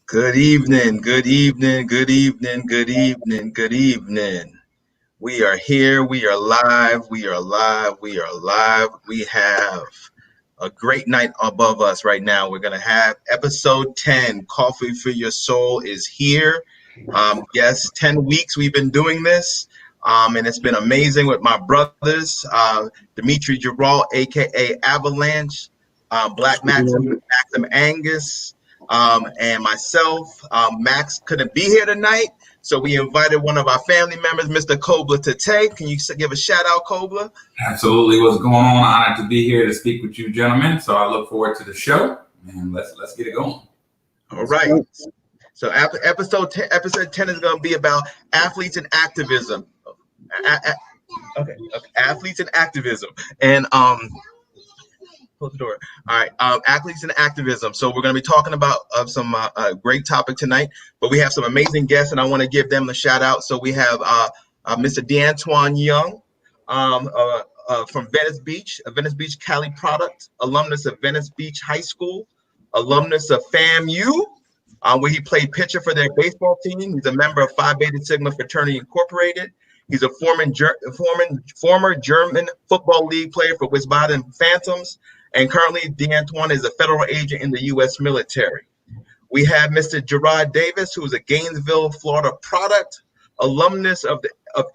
Good evening, good evening, good evening, good evening, good evening. We are here, we are live, we are live, we are live. We have a great night above us right now. We're going to have episode 10, Coffee for Your Soul is here. Yes, 10 weeks we've been doing this, and it's been amazing with my brothers, Dimitri Gerod, aka Avalanche, Black Maxim Angus, and myself. Max couldn't be here tonight, so we invited one of our family members, Mr. Kobler, to take. Can you give a shout out, Kobler? Absolutely. What's going on? Honored to be here to speak with you, gentlemen. So I look forward to the show, and let's get it going. All right. So episode 10 is going to be about athletes and activism. Okay. Athletes and activism. And close the door. All right. Athletes and activism. So we're going to be talking about some great topic tonight, but we have some amazing guests, and I want to give them a shout out. So we have Mr. Antwan Young from Venice Beach, a Venice Beach Cali product, alumnus of Venice Beach High School, alumnus of FAMU, where he played pitcher for their baseball team. He's a member of Phi Beta Sigma Fraternity Incorporated. He's a former German Football League player for Wiesbaden Phantoms, and currently Antwan is a federal agent in the U.S. military. We have Mr. Gerod Davis, who is a Gainesville, Florida product, alumnus of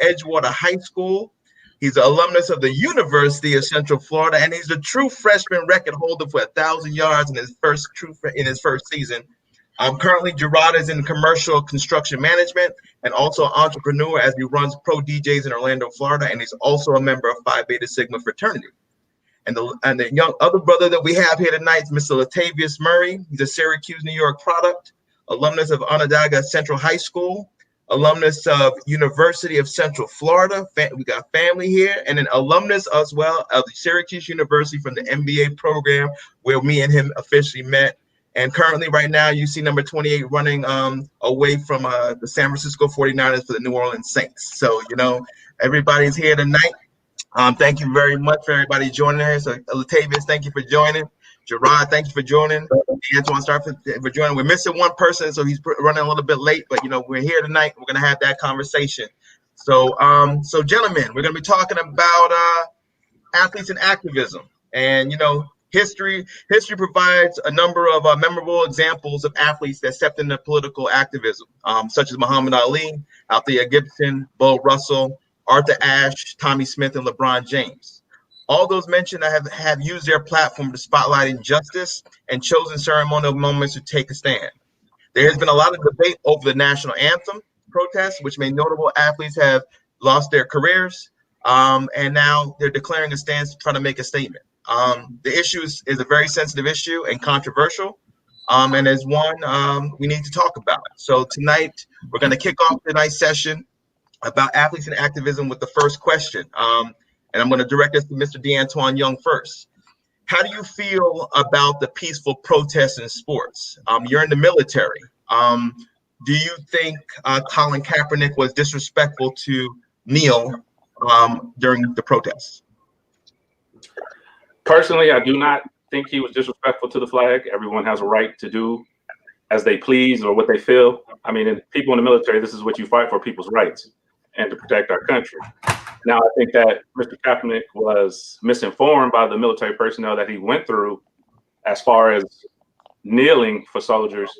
Edgewater High School. He's an alumnus of the University of Central Florida, and he's a true freshman record holder for 1,000 yards in his first season. Currently, Gerod is in commercial construction management and also an entrepreneur as he runs Pro DJs in Orlando, Florida, and he's also a member of Phi Beta Sigma fraternity. And the young other brother that we have here tonight is Mr. Latavius Murray. He's a Syracuse, New York product, alumnus of Onondaga Central High School, alumnus of University of Central Florida. We got family here, and an alumnus as well of the Syracuse University from the MBA program, where me and him officially met. And currently, right now, you see number 28 running away from the San Francisco 49ers for the New Orleans Saints. So, everybody's here tonight. Thank you very much for everybody joining us. So, Latavius, thank you for joining. Gerard, thank you for joining. Antwan, start for joining. We're missing one person, so he's running a little bit late. But, we're here tonight. We're going to have that conversation. So, gentlemen, we're going to be talking about athletes and activism. And, History provides a number of memorable examples of athletes that stepped into political activism, such as Muhammad Ali, Althea Gibson, Bo Russell, Arthur Ashe, Tommy Smith, and LeBron James. All those mentioned have used their platform to spotlight injustice and chosen ceremonial moments to take a stand. There has been a lot of debate over the national anthem protests, which many notable athletes have lost their careers, and now they're declaring a stance, trying to make a statement. The issue is a very sensitive issue and controversial, and is one we need to talk about. So tonight, we're going to kick off tonight's session about athletes and activism with the first question. And I'm going to direct this to Mr. Antwan Young first. How do you feel about the peaceful protests in sports? You're in the military. Do you think Colin Kaepernick was disrespectful to kneel during the protests? Personally, I do not think he was disrespectful to the flag. Everyone has a right to do as they please or what they feel. I mean, people in the military, this is what you fight for, people's rights and to protect our country. Now, I think that Mr. Kaepernick was misinformed by the military personnel that he went through as far as kneeling for soldiers.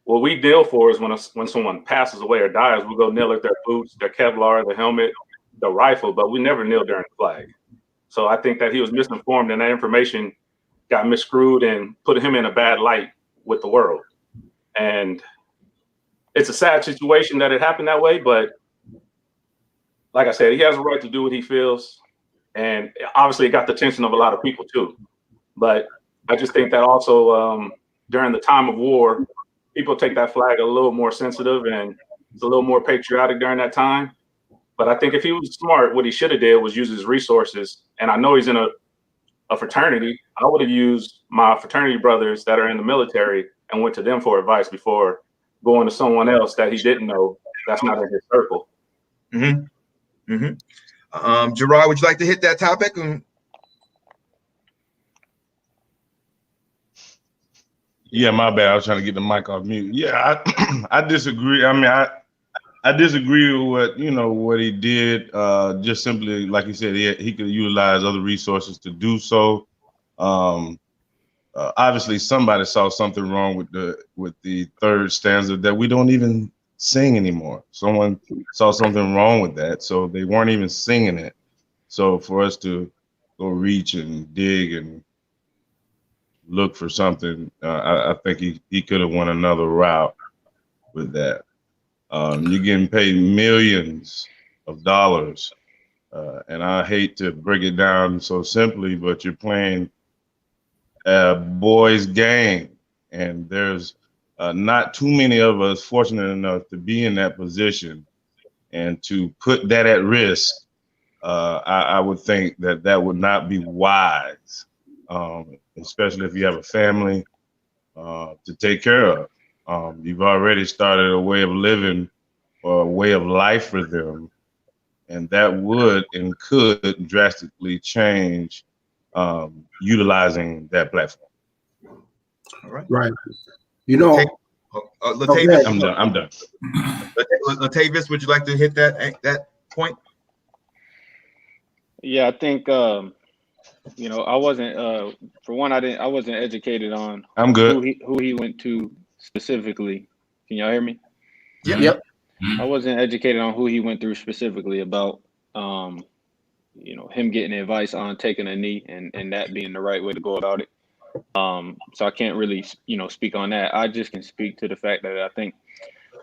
What we kneel for is when someone passes away or dies, we go kneel at their boots, their Kevlar, the helmet, the rifle, but we never kneel during the flag. So I think that he was misinformed, and that information got miscrewed and put him in a bad light with the world. And it's a sad situation that it happened that way, but like I said, he has a right to do what he feels. And obviously it got the attention of a lot of people too. But I just think that also during the time of war, people take that flag a little more sensitive and it's a little more patriotic during that time. But I think if he was smart, what he should have did was use his resources. And I know he's in a fraternity. I would have used my fraternity brothers that are in the military and went to them for advice before going to someone else that he didn't know that's not in his circle. Mm-hmm. Mm-hmm. Gerard, would you like to hit that topic? Yeah, my bad. I was trying to get the mic off mute. Yeah, I disagree. I mean, I disagree with what he did. Just simply, like he said, he could utilize other resources to do so. Obviously, somebody saw something wrong with the third stanza that we don't even sing anymore. Someone saw something wrong with that, so they weren't even singing it. So for us to go reach and dig and look for something, I think he could have went another route with that. You're getting paid millions of dollars, and I hate to break it down so simply, but you're playing a boys' game, and there's not too many of us fortunate enough to be in that position, and to put that at risk. I would think that would not be wise, especially if you have a family to take care of. You've already started a way of living or a way of life for them, and that would and could drastically change utilizing that platform. All right. Right. You know, Latavius, I'm done. Latavius, would you like to hit that point? Yeah, I think I wasn't for one, I wasn't educated on I'm good. who he went to specifically. Can y'all hear me? Yep. I wasn't educated on who he went through specifically about him getting advice on taking a knee and that being the right way to go about it. So I can't really speak on that. I just can speak to the fact that I think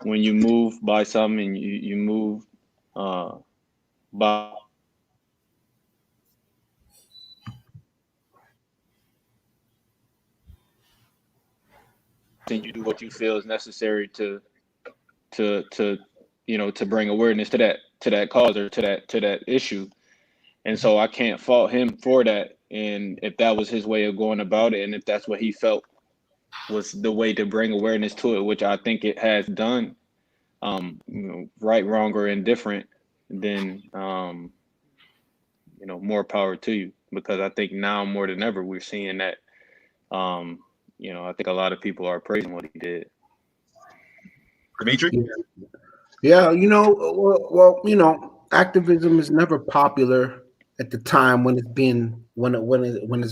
when you move by something and you move by and you do what you feel is necessary to bring awareness to that cause or to that issue. And so I can't fault him for that. And if that was his way of going about it, and if that's what he felt was the way to bring awareness to it, which I think it has done, right, wrong, or indifferent, then more power to you. Because I think now more than ever we're seeing that I think a lot of people are praising what he did. Dimitri? Yeah, activism is never popular at the time when it's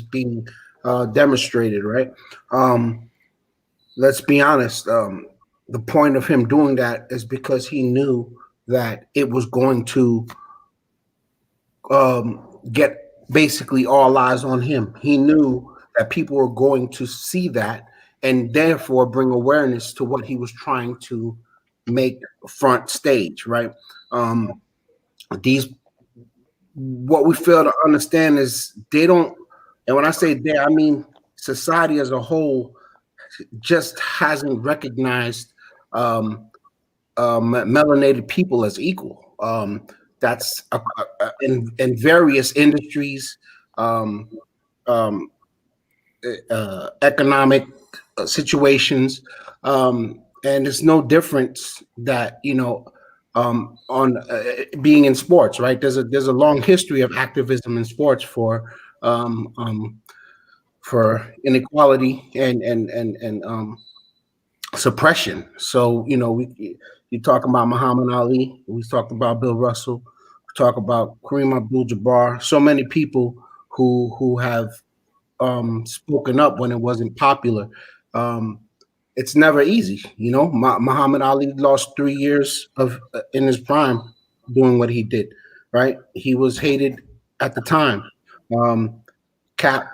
being demonstrated, right? Let's be honest. The point of him doing that is because he knew that it was going to get basically all eyes on him. He knew that people were going to see that and therefore bring awareness to what he was trying to make front stage, right? What we fail to understand is they don't, and when I say they, I mean society as a whole just hasn't recognized melanated people as equal. That's in various industries, economic situations, and it's no difference that on being in sports, right? There's a long history of activism in sports for inequality and suppression. So you talk about Muhammad Ali, we talked about Bill Russell, we talk about Kareem Abdul-Jabbar. So many people who have spoken up when it wasn't popular. It's never easy, Muhammad Ali lost 3 years in his prime doing what he did, right? He was hated at the time. Cap,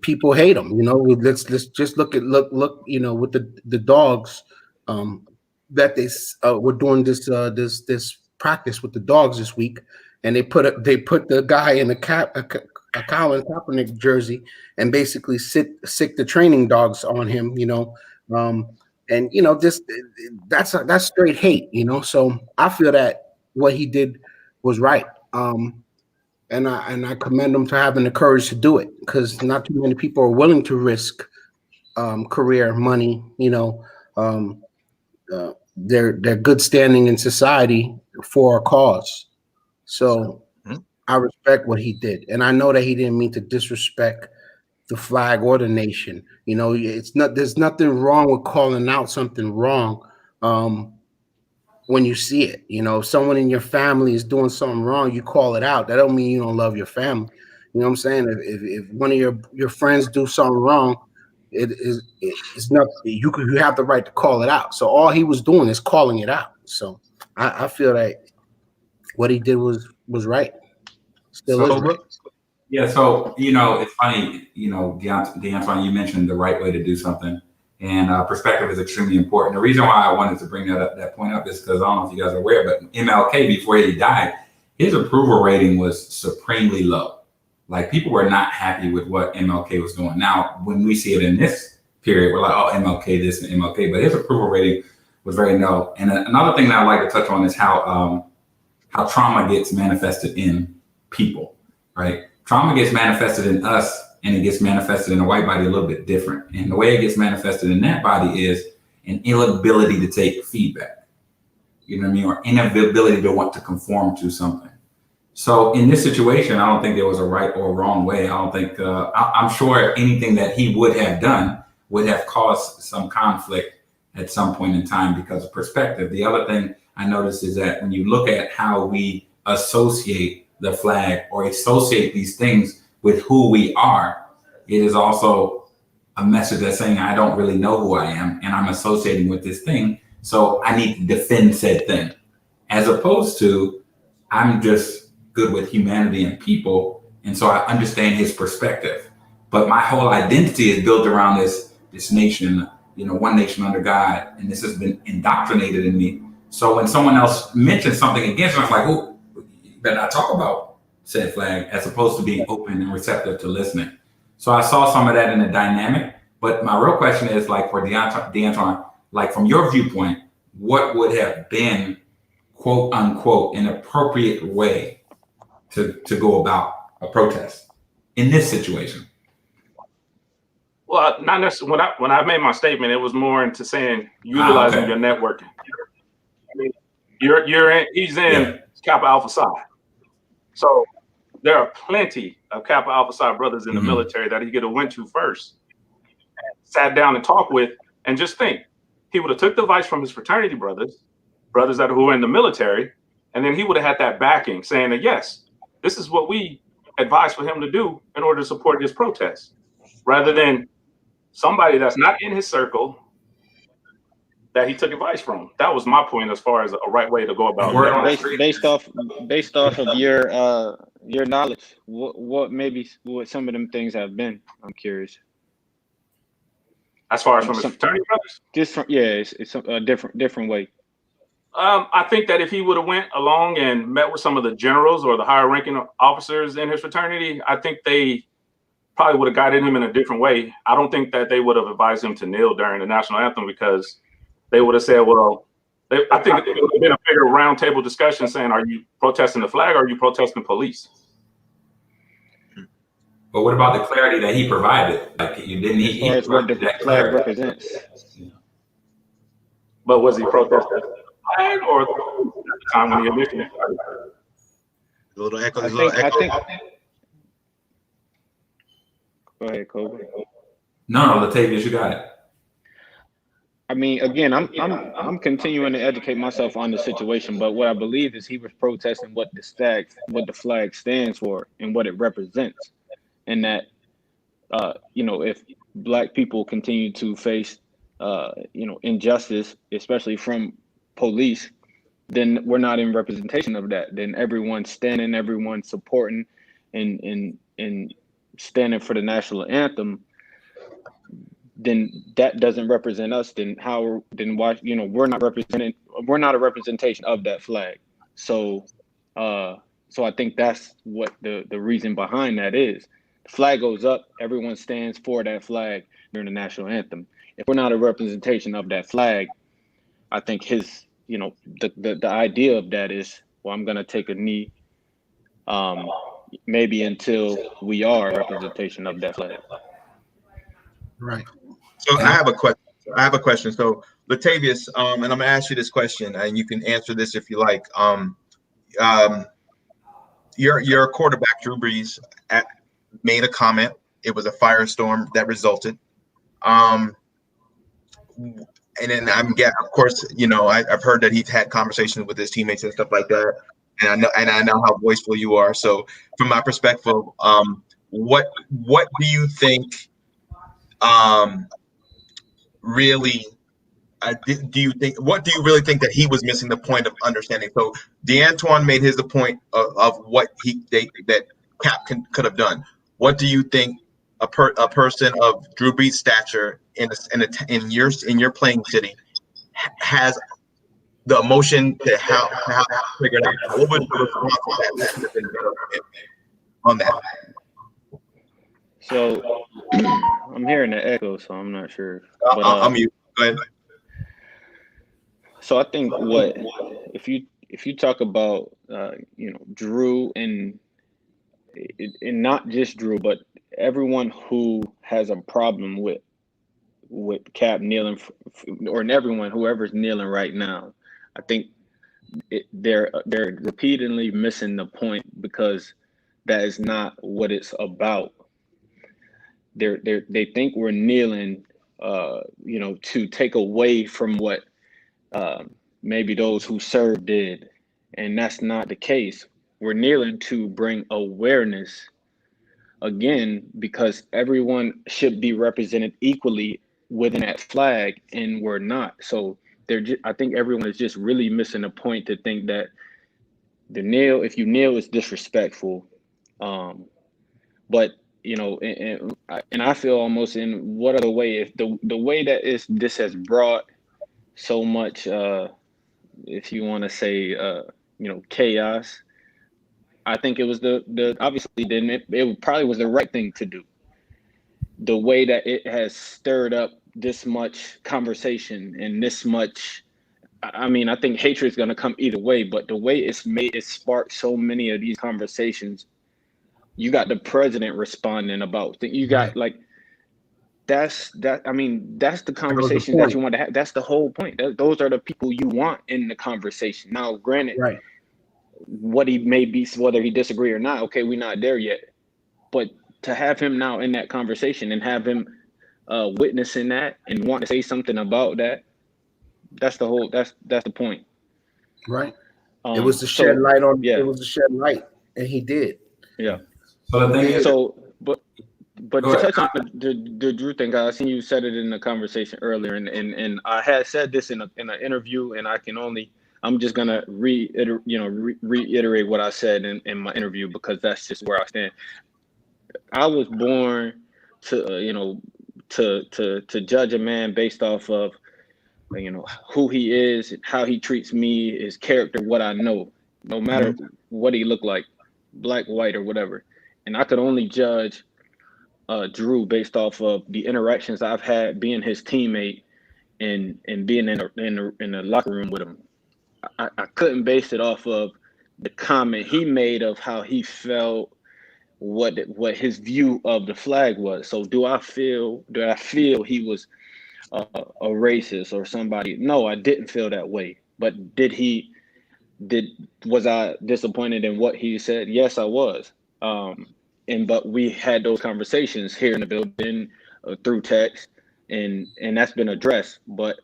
people hate him. Let's just look with the dogs that they were doing this practice with the dogs this week, and they put the guy in a Colin Kaepernick jersey and basically sick the training dogs on him, and just that's straight hate, So I feel that what he did was right, and I commend him for having the courage to do it, because not too many people are willing to risk career, money, their good standing in society for a cause. So I respect what he did, and I know that he didn't mean to disrespect the flag or the nation. You know, there's nothing wrong with calling out something wrong when you see it. You know, if someone in your family is doing something wrong, you call it out. That don't mean you don't love your family. You know what I'm saying? If one of your friends do something wrong, it's not you have the right to call it out. So all he was doing is calling it out. So I feel that what he did was right. Still is right. Yeah, so it's funny, Antwan, you mentioned the right way to do something, and perspective is extremely important. The reason why I wanted to bring that point up is because I don't know if you guys are aware, but MLK, before he died, his approval rating was supremely low. Like, people were not happy with what MLK was doing. Now, when we see it in this period, we're like, oh, MLK this and MLK, but his approval rating was very low. And another thing that I'd like to touch on is how trauma gets manifested in people, right? Trauma gets manifested in us, and it gets manifested in a white body a little bit different. And the way it gets manifested in that body is an inability to take feedback, you know what I mean? Or inability to want to conform to something. So in this situation, I don't think there was a right or wrong way. I don't think, I'm sure anything that he would have done would have caused some conflict at some point in time because of perspective. The other thing I noticed is that when you look at how we associate the flag or associate these things with who we are, it is also a message that's saying, I don't really know who I am, and I'm associating with this thing, so I need to defend said thing, as opposed to I'm just good with humanity and people, and so I understand his perspective, but my whole identity is built around this nation, one nation under God, and this has been indoctrinated in me. So when someone else mentions something against me, I'm like, oh, you better not talk about said flag, as opposed to being open and receptive to listening. So I saw some of that in the dynamic, but my real question is, like, for Antwan, like, from your viewpoint, what would have been, quote unquote, an appropriate way to go about a protest in this situation? Well, not necessarily. When I made my statement, it was more into saying utilizing your networking. I mean, he's in Kappa Alpha Psi, so there are plenty of Kappa Alpha Psi brothers in the military that he could have went to first, sat down and talked with, and just think, he would have took the advice from his fraternity brothers who were in the military, and then he would have had that backing saying that, yes, this is what we advise for him to do in order to support his protest, rather than somebody that's not in his circle that he took advice from. That was my point as far as a right way to go about it. Based off of your knowledge, what some of them things have been. I'm curious. As far as from his fraternity brothers? It's a different way. I think that if he would have went along and met with some of the generals or the higher ranking officers in his fraternity, I think they probably would have guided him in a different way. I don't think that they would have advised him to kneel during the national anthem, because they would have said, well, I think it would have been a bigger roundtable discussion saying, are you protesting the flag or are you protesting police? But what about the clarity that he provided? Like, he what the flag represents. But was he protesting the flag or at the time when he initially started? A little echo. I think. Go ahead, Kobe. No, Latavius, you got it. I mean, again, I'm continuing to educate myself on the situation, but what I believe is he was protesting what the flag stands for and what it represents, and that if Black people continue to face injustice, especially from police, then we're not in representation of that. Then everyone's standing, everyone's supporting, and standing for the national anthem. Then that doesn't represent us. Then why we're not a representation of that flag. So I think that's what the reason behind that is. The flag goes up, everyone stands for that flag during the national anthem. If we're not a representation of that flag, I think his the idea of that is, well, I'm gonna take a knee maybe until we are a representation of that flag. Right. So I have a question. So Latavius, and I'm gonna ask you this question, and you can answer this if you like. Your quarterback Drew Brees made a comment it was a firestorm that resulted. And then of course, I've heard that he's had conversations with his teammates and stuff like that. And I know how voiceful you are. So from my perspective, what do you think really what do you really think that he was missing the point of understanding? So Antwan made the point of what that Cap could have done. What do you think a person of Drew Brees' stature in your playing city has the emotion to how figure it out? What was the response that should have been on that? So I'm hearing the echo, so I'm not sure. I'm mute. Go ahead. So I think if you talk about Drew and not just Drew, but everyone who has a problem with Cap kneeling, or everyone whoever's kneeling right now, I think they're repeatedly missing the point, because that is not what it's about. They think we're kneeling, to take away from what maybe those who served did, and that's not the case. We're kneeling to bring awareness, again, because everyone should be represented equally within that flag, and we're not. So I think everyone is just really missing a point to think that if you kneel, is disrespectful. But and I feel almost in what other way, if the way that this has brought so much, if you want to say, chaos. I think it was obviously then it probably was the right thing to do. The way that it has stirred up this much conversation and this much, I think hatred is going to come either way, but the way it sparked so many of these conversations. You got the president responding about things. You got that's the conversation that you want to have. That's the whole point. Those are the people you want in the conversation. Now, granted, right, what he may be, whether he disagree or not, okay, we're not there yet. But to have him now in that conversation and have him witnessing that and want to say something about that, that's the point. Right. It was to shed light on. Yeah. It was to shed light, and he did. Yeah. So the thing is, but to touch on the Drew thing, I seen you said it in the conversation earlier, and I had said this in an interview, and I'm just gonna reiterate what I said in my interview, because that's just where I stand. I was born to judge a man based off of who he is, how he treats me, his character, what I know, no matter what he looked like, black, white, or whatever. And I could only judge Drew based off of the interactions I've had being his teammate and being in the locker room with him. I couldn't base it off of the comment he made of how he felt, what his view of the flag was. So do I feel he was a racist or somebody? No, I didn't feel that way. But was I disappointed in what he said? Yes, I was. But we had those conversations here in the building through text, and that's been addressed. But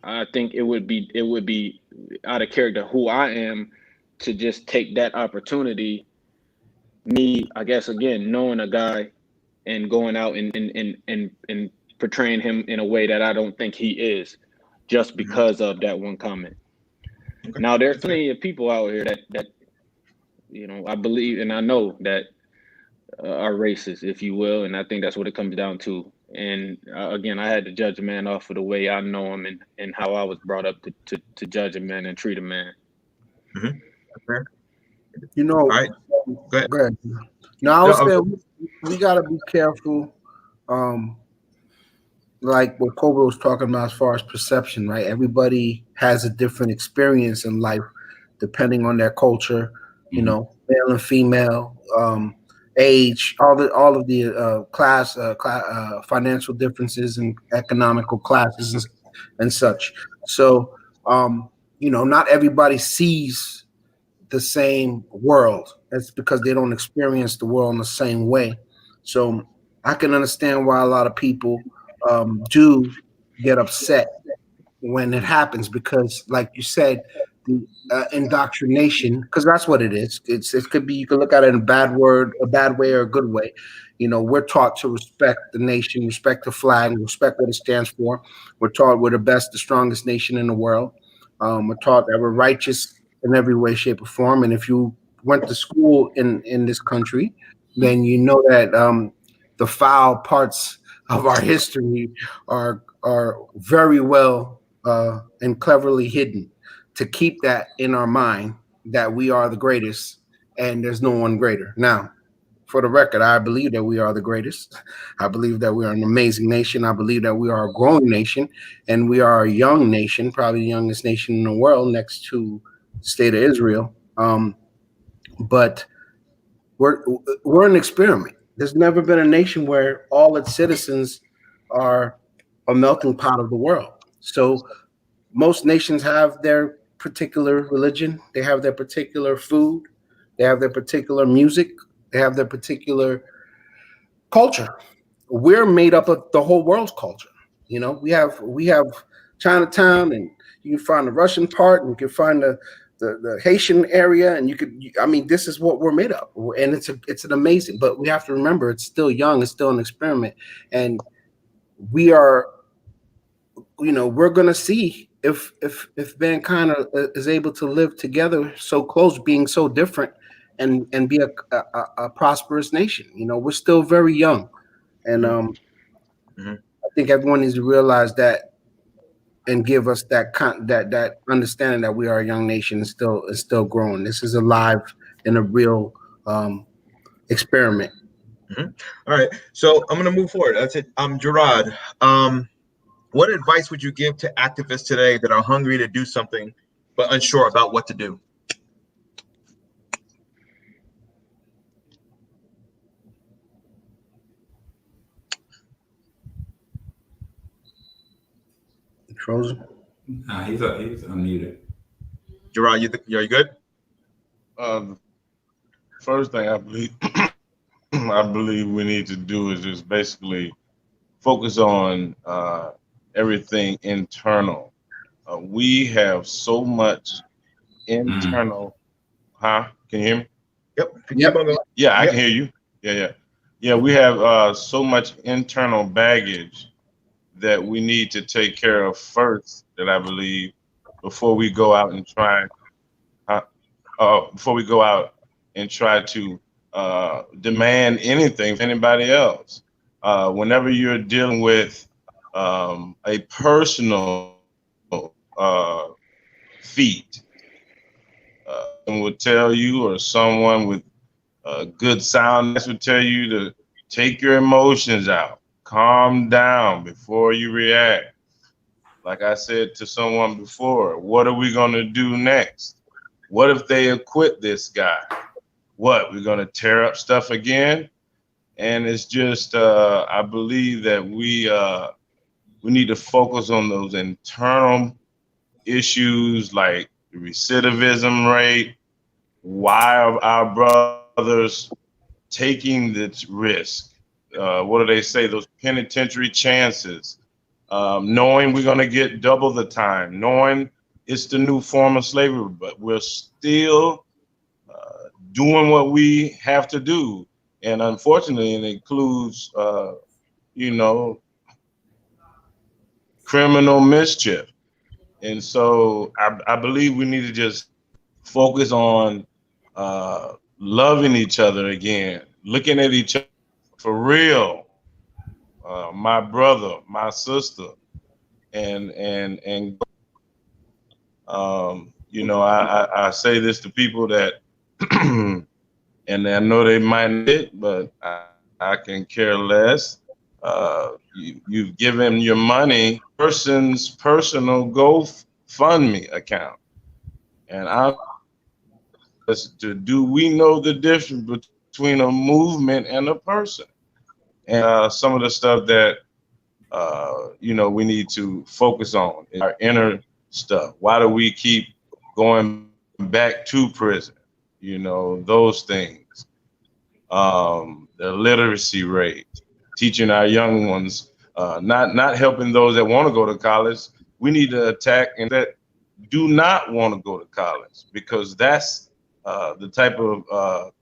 I think it would be out of character who I am to just take that opportunity. Me, I guess, again, knowing a guy and going out and portraying him in a way that I don't think he is, just because of that one comment. Okay. Now, there's plenty of people out here that I believe and I know that are racist, if you will, and I think that's what it comes down to. And again, I had to judge a man off of the way I know him and how I was brought up to judge a man and treat a man. Mm-hmm. Okay. All right. Go ahead. Now, I was saying we got to be careful, like what Kobe was talking about as far as perception, right? Everybody has a different experience in life depending on their culture, male and female, age, all of the class, financial differences and economical classes and such. So, not everybody sees the same world. That's because they don't experience the world in the same way. So I can understand why a lot of people do get upset when it happens because, like you said, the indoctrination, because that's what it is. It could be, you can look at it in a bad word, a bad way, or a good way. You know, we're taught to respect the nation, respect the flag, respect what it stands for. We're taught we're the best, the strongest nation in the world. We're taught that we're righteous in every way, shape, or form. And if you went to school in this country, then you know that the foul parts of our history are very well and cleverly hidden to keep that in our mind that we are the greatest and there's no one greater. Now, for the record, I believe that we are the greatest. I believe that we are an amazing nation. I believe that we are a growing nation and we are a young nation, probably the youngest nation in the world next to the state of Israel. But we're an experiment. There's never been a nation where all its citizens are a melting pot of the world. So most nations have their particular religion, they have their particular food, they have their particular music, they have their particular culture. We're made up of the whole world's culture. You know, we have Chinatown, and you can find the Russian part, and you can find the Haitian area, and I mean, this is what we're made of, and it's an amazing. But we have to remember, it's still young, it's still an experiment, and we are, you know, we're gonna see if mankind is able to live together so close, being so different, and be a prosperous nation. You know, we're still very young, and I think everyone needs to realize that and give us that understanding that we are a young nation and still growing. This is a live and a real experiment. All right, so I'm gonna move forward. That's it. Gerod. What advice would you give to activists today that are hungry to do something but unsure about what to do? Frozen. He's unmuted. Gerard, you good? First thing I believe we need to do is just basically focus on everything internal. We have so much internal. Huh? Can you hear me? Yep. Yeah, I can hear you. Yeah. We have so much internal baggage that we need to take care of first, that I believe, before we go out and try. Before we go out and try to demand anything from anybody else. Whenever you're dealing with a personal feat, someone will tell you, or someone with good soundness will tell you to take your emotions out. Calm down before you react. Like I said to someone before, what are we going to do next? What if they acquit this guy? What, we're going to tear up stuff again? And it's just, I believe that we need to focus on those internal issues, like the recidivism rate. Why are our brothers taking this risk? What do they say? Those penitentiary chances, knowing we're going to get double the time, knowing it's the new form of slavery, but we're still doing what we have to do. And unfortunately, it includes, criminal mischief. And so I believe we need to just focus on loving each other again, looking at each other for real, my brother, my sister, and I say this to people that, and I know they might not, but I can care less. You've given your money person's personal GoFundMe account, and do we know the difference between a movement and a person? And some of the stuff that we need to focus on is our inner stuff. Why do we keep going back to prison? Those things. The literacy rate. teaching our young ones, not helping those that want to go to college. We need to attack and that do not want to go to college, because that's the type of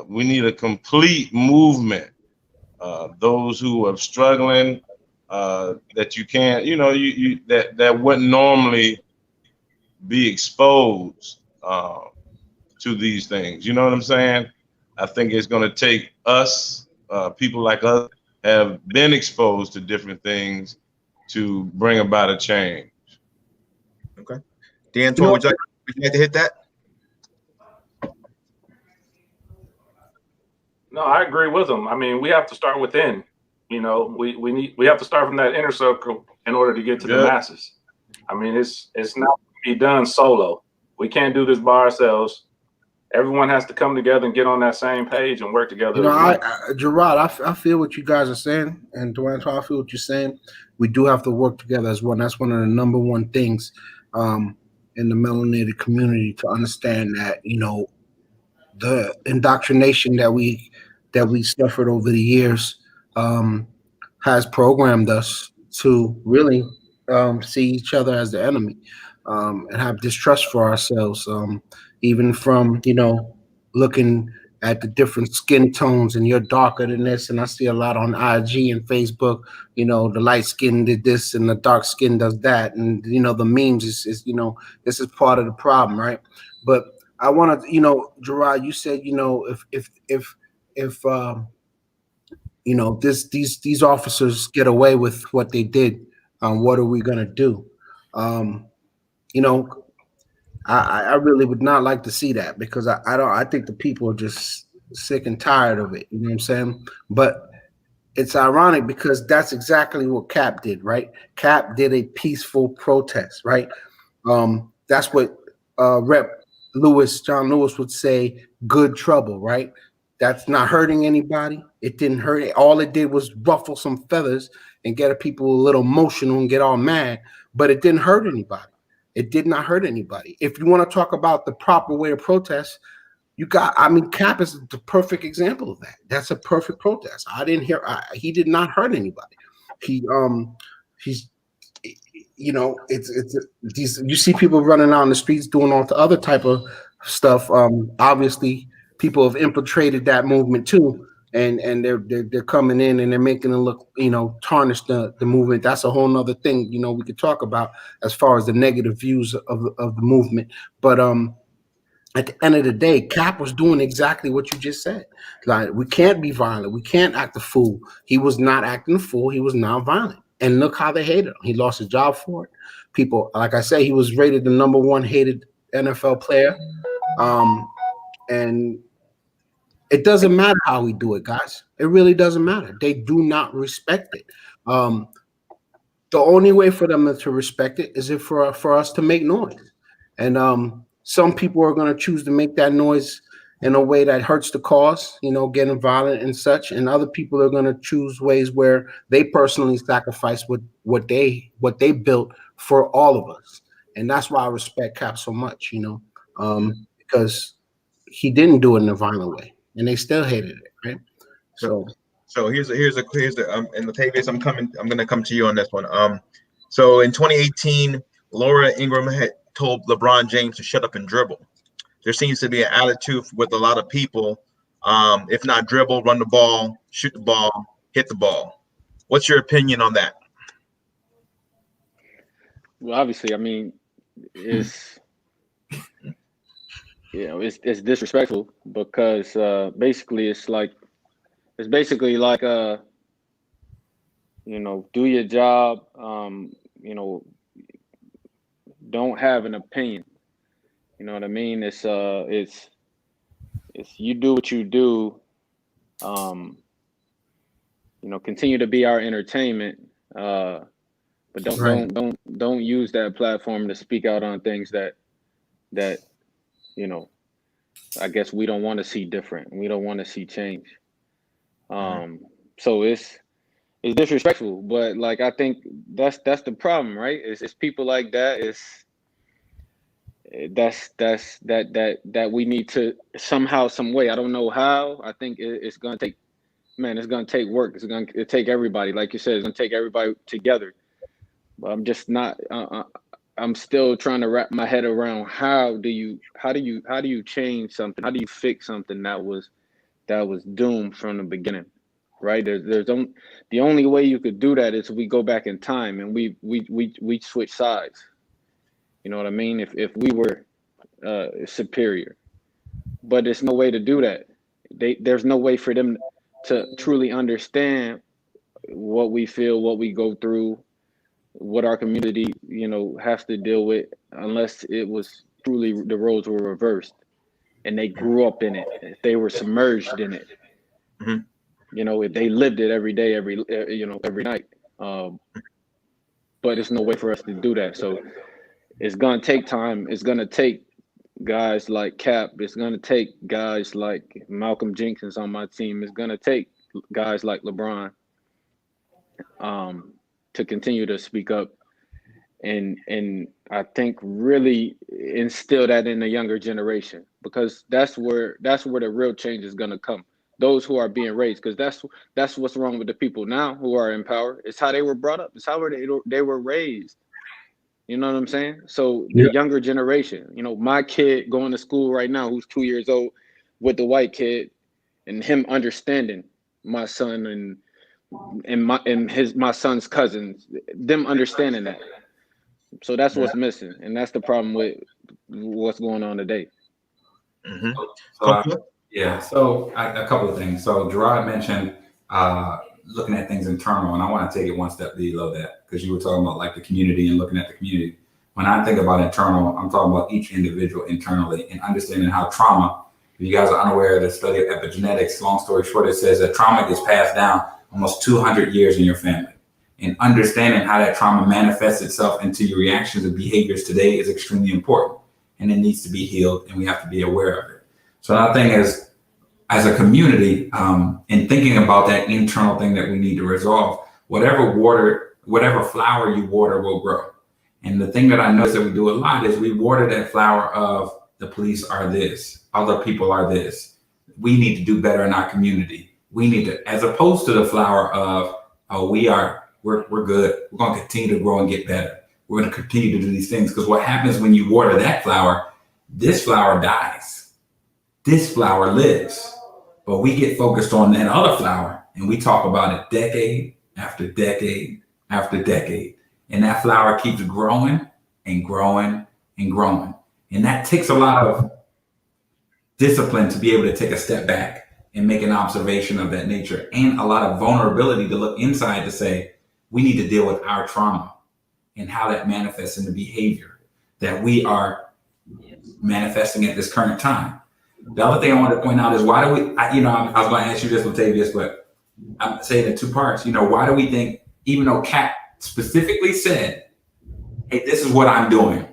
we need a complete movement. Those who are struggling, that you can't, you that wouldn't normally be exposed to these things. You know what I'm saying? I think it's going to take us, people like us, have been exposed to different things to bring about a change. Okay. Antwan, would you like to hit that? No, I agree with him. I mean, we have to start within. We have to start from that inner circle in order to get to the masses. I mean, it's not be done solo. We can't do this by ourselves. Everyone has to come together and get on that same page and work together. Gerod, I feel what you guys are saying, and Dwayne, I feel what you're saying. We do have to work together as one. That's one of the number one things in the melanated community, to understand that the indoctrination that we suffered over the years has programmed us to really see each other as the enemy, and have distrust for ourselves, even from looking at the different skin tones, and you're darker than this, and I see a lot on IG and Facebook, the light skin did this and the dark skin does that, and the memes is this is part of the problem, right? But I want to, Gerard, you said, if these officers get away with what they did, what are we gonna do? I really would not like to see that, because I think the people are just sick and tired of it. You know what I'm saying? But it's ironic, because that's exactly what Cap did, right? Cap did a peaceful protest, right? That's what Rep. John Lewis would say, good trouble, right? That's not hurting anybody. It didn't hurt. All it did was ruffle some feathers and get people a little emotional and get all mad, but it didn't hurt anybody. It did not hurt anybody. If you want to talk about the proper way to protest, Cap is the perfect example of that. That's a perfect protest. He did not hurt anybody. He's you see people running out in the streets doing all the other type of stuff. Obviously, people have infiltrated that movement too, and they're coming in and they're making it look, tarnish the movement. That's a whole nother thing, we could talk about as far as the negative views of the movement. But at the end of the day, Cap was doing exactly what you just said. Like, we can't be violent. We can't act a fool. He was not acting a fool. He was not violent. And look how they hated him. He lost his job for it. People, like I say, he was rated the #1 hated NFL player. And it doesn't matter how we do it, guys. It really doesn't matter. They do not respect it. The only way for them to respect it is for us to make noise. And some people are going to choose to make that noise in a way that hurts the cause, getting violent and such. And other people are going to choose ways where they personally sacrifice what they built for all of us. And that's why I respect Cap so much, because he didn't do it in a violent way, and they still hated it, right? So here's the and Latavius, I'm going to come to you on this one. So in 2018, Laura Ingraham had told LeBron James to shut up and dribble. There seems to be an attitude with a lot of people, if not dribble, run the ball, shoot the ball, hit the ball. What's your opinion on that? Well, obviously, I mean, it's disrespectful, because basically it's basically like do your job, don't have an opinion. You know what I mean? It's you do what you do. Continue to be our entertainment, but don't use that platform to speak out on things that I guess we don't want to see different. We don't want to see change. So it's disrespectful, but like, I think that's the problem, right? It's people like that. That we need to somehow, some way, I don't know how. I think it's going to take man, it's gonna take work. It's gonna take everybody, like you said, it's gonna take everybody together. But I'm just not. I'm still trying to wrap my head around how do you change something? How do you fix something that was doomed from the beginning, right? The only way you could do that is we go back in time and we switch sides. You know what I mean? If we were superior, but there's no way to do that. There's no way for them to truly understand what we feel, what we go through, what our community, has to deal with, unless it was truly the roles were reversed and they grew up in it. If they were submerged in it, if they lived it every day, every night. But there's no way for us to do that. So it's gonna take time. It's gonna take guys like Cap. It's gonna take guys like Malcolm Jenkins on my team. It's gonna take guys like LeBron to continue to speak up and I think really instill that in the younger generation, because that's where the real change is gonna come. Those who are being raised, because that's what's wrong with the people now who are in power. It's how they were brought up. It's how they were raised. You know what I'm saying? So the younger generation, my kid going to school right now, who's 2 years old, with the white kid, and him understanding my son and my son's cousins, them understanding that. So that's what's missing, and that's the problem with what's going on today. So a couple of things. So Gerod mentioned looking at things internal, and I want to take it one step below that, because you were talking about like the community and looking at the community. When I think about internal, I'm talking about each individual internally and understanding how trauma, if you guys are unaware of the study of epigenetics, long story short, it says that trauma gets passed down almost 200 years in your family. And understanding how that trauma manifests itself into your reactions and behaviors today is extremely important. And it needs to be healed, and we have to be aware of it. So another thing is, as a community, in thinking about that internal thing that we need to resolve, whatever flower you water will grow. And the thing that I notice that we do a lot is we water that flower of the police are this, other people are this. We need to do better in our community. We need to, as opposed to the flower of, we're good. We're going to continue to grow and get better. We're going to continue to do these things, because what happens when you water that flower, this flower dies. This flower lives. But we get focused on that other flower and we talk about it decade after decade after decade. And that flower keeps growing and growing and growing. And that takes a lot of discipline to be able to take a step back and make an observation of that nature, and a lot of vulnerability to look inside to say, we need to deal with our trauma and how that manifests in the behavior that we are manifesting at this current time. The other thing I wanted to point out is, why do we, I was going to ask you this, Latavius, but I'm saying in two parts. Why do we think, even though Cap specifically said, hey, this is what I'm doing,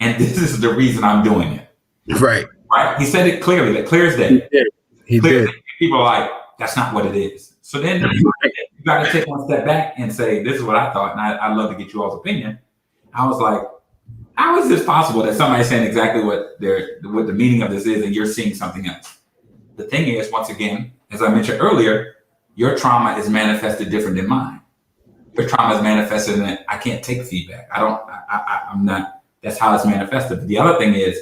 and this is the reason I'm doing it. Right? He said it clearly, that clear as day. He did. People are like, that's not what it is. So then you got to take one step back and say, this is what I thought, and I'd love to get you all's opinion. I was like, how is this possible that somebody's saying exactly what the meaning of this is, and you're seeing something else? The thing is, once again, as I mentioned earlier, your trauma is manifested different than mine. Your trauma is manifested in that I can't take feedback. I'm not, that's how it's manifested. But the other thing is,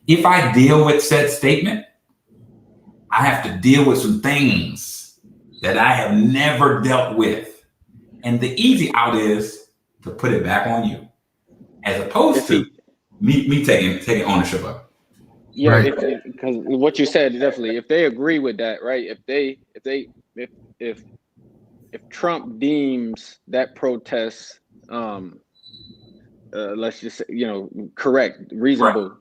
if I deal with said statement, I have to deal with some things that I have never dealt with. And the easy out is to put it back on you, as opposed to me taking ownership of it. Yeah, right. Because what you said, definitely, if they agree with that, right? If Trump deems that protest, let's just say, correct, reasonable. Right.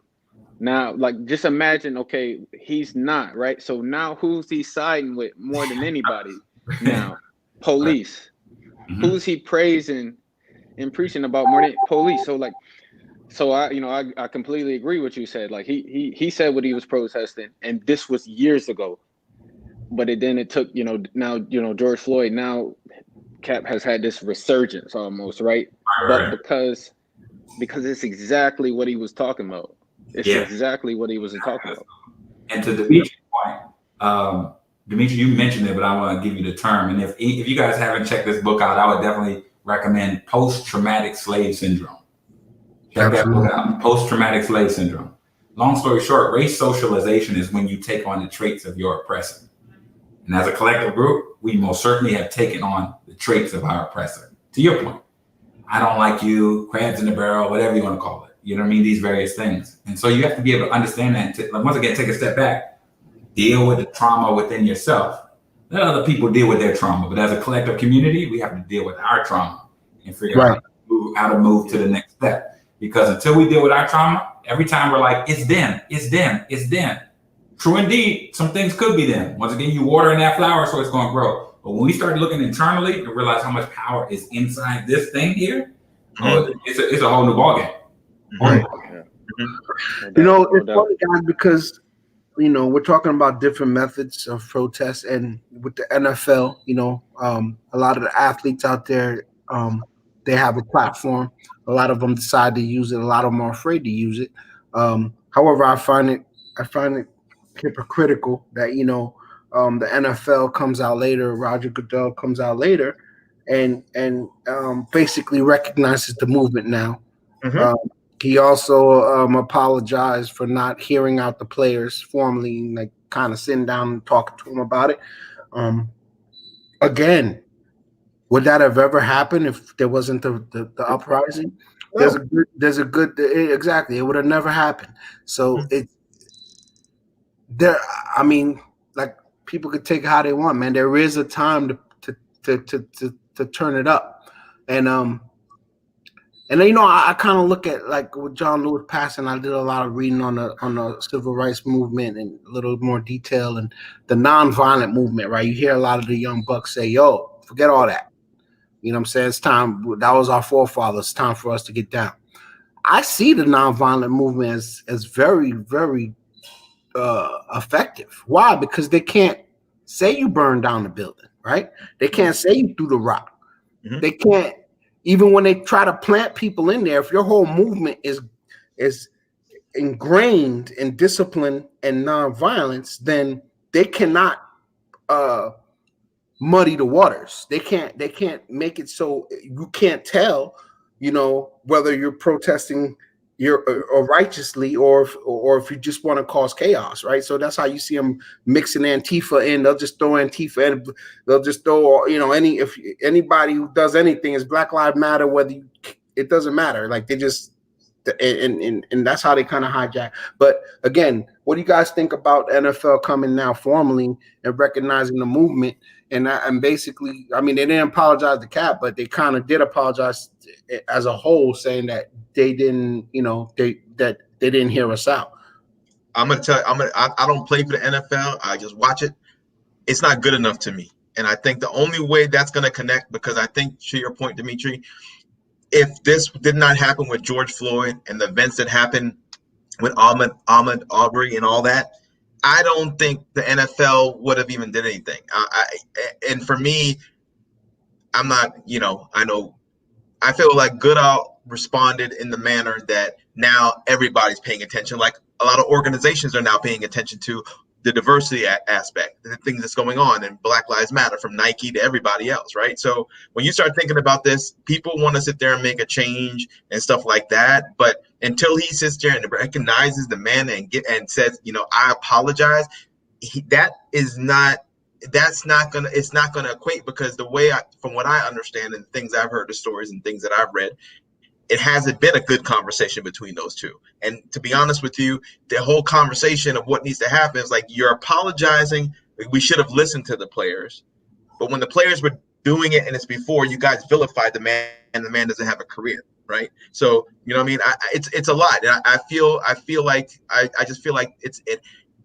Now, like, just imagine, okay, he's not, right? So now who's he siding with more than anybody? Now, police. Mm-hmm. Who's he praising and preaching about more than police? So I completely agree with what you said. Like, he said what he was protesting, and this was years ago. But then it took, now, George Floyd, now Cap has had this resurgence almost, right? But because it's exactly what he was talking about. It's exactly what he was talking about. And to Demetrius' point, Dimitri, you mentioned it, but I want to give you the term. And if you guys haven't checked this book out, I would definitely recommend Post-Traumatic Slave Syndrome. Check that book out, Post-Traumatic Slave Syndrome. Long story short, race socialization is when you take on the traits of your oppressor. And as a collective group, we most certainly have taken on the traits of our oppressor. To your point, I don't like you, crabs in the barrel, whatever you want to call it. You know what I mean? These various things. And so you have to be able to understand that. And once again, take a step back, deal with the trauma within yourself. Let other people deal with their trauma. But as a collective community, we have to deal with our trauma and figure out how to move to the next step. Because until we deal with our trauma, every time we're like, it's them, it's them, it's them. True indeed, some things could be them. Once again, you water in that flower, so it's going to grow. But when we start looking internally and realize how much power is inside this thing here, it's a whole new ballgame. Right. You know, it's funny, guys, because we're talking about different methods of protest, and with the NFL, a lot of the athletes out there, they have a platform. A lot of them decide to use it. A lot of them are afraid to use it. However, I find it hypocritical that the NFL comes out later, Roger Goodell comes out later, and basically recognizes the movement now. He also apologized for not hearing out the players formally, like kind of sitting down and talking to them about it. Again, would that have ever happened if there wasn't the uprising? No. There's a good exactly. It would have never happened. So I mean, like, people could take it how they want, man. There is a time to turn it up, and I kind of look at, like, with John Lewis passing, I did a lot of reading on the civil rights movement and a little more detail and the nonviolent movement, right? You hear a lot of the young bucks say, yo, forget all that. You know what I'm saying? It's time. That was our forefathers. It's time for us to get down. I see the nonviolent movement as very, very effective. Why? Because they can't say you burned down the building, right? They can't say you threw the rock. They can't. Even when they try to plant people in there, if your whole movement is ingrained in discipline and nonviolence, then they cannot muddy the waters. They can't make it so you can't tell, whether you're protesting or righteously or if you just want to cause chaos, right? So that's how you see them mixing Antifa in. They'll just throw Antifa in. They'll just throw, if anybody who does anything is Black Lives Matter, it doesn't matter. Like, they just, and that's how they kind of hijack. But again, what do you guys think about NFL coming now formally and recognizing the movement? And basically, I mean, they didn't apologize to Cap, but they kind of did apologize as a whole, saying that they didn't, that they didn't hear us out. I'm gonna tell you, I don't play for the NFL. I just watch it. It's not good enough to me, and I think the only way that's gonna connect, because I think, to your point, Dimitri, if this did not happen with George Floyd and the events that happened with Ahmaud Arbery and all that, I don't think the NFL would have even did anything. And for me, I'm not, I feel like Goodall responded in the manner that now everybody's paying attention. Like, a lot of organizations are now paying attention to the diversity aspect, the things that's going on, and Black Lives Matter, from Nike to everybody else, right? So when you start thinking about this, people want to sit there and make a change and stuff like that. But until he sits there and recognizes the man and says, I apologize, it's not gonna equate, because the way from what I understand and things I've heard, the stories and things that I've read, it hasn't been a good conversation between those two. And to be honest with you, the whole conversation of what needs to happen is like, you're apologizing. We should have listened to the players, but when the players were doing it and it's before, you guys vilified the man, and the man doesn't have a career, right? So, what I mean? It's a lot. And I feel like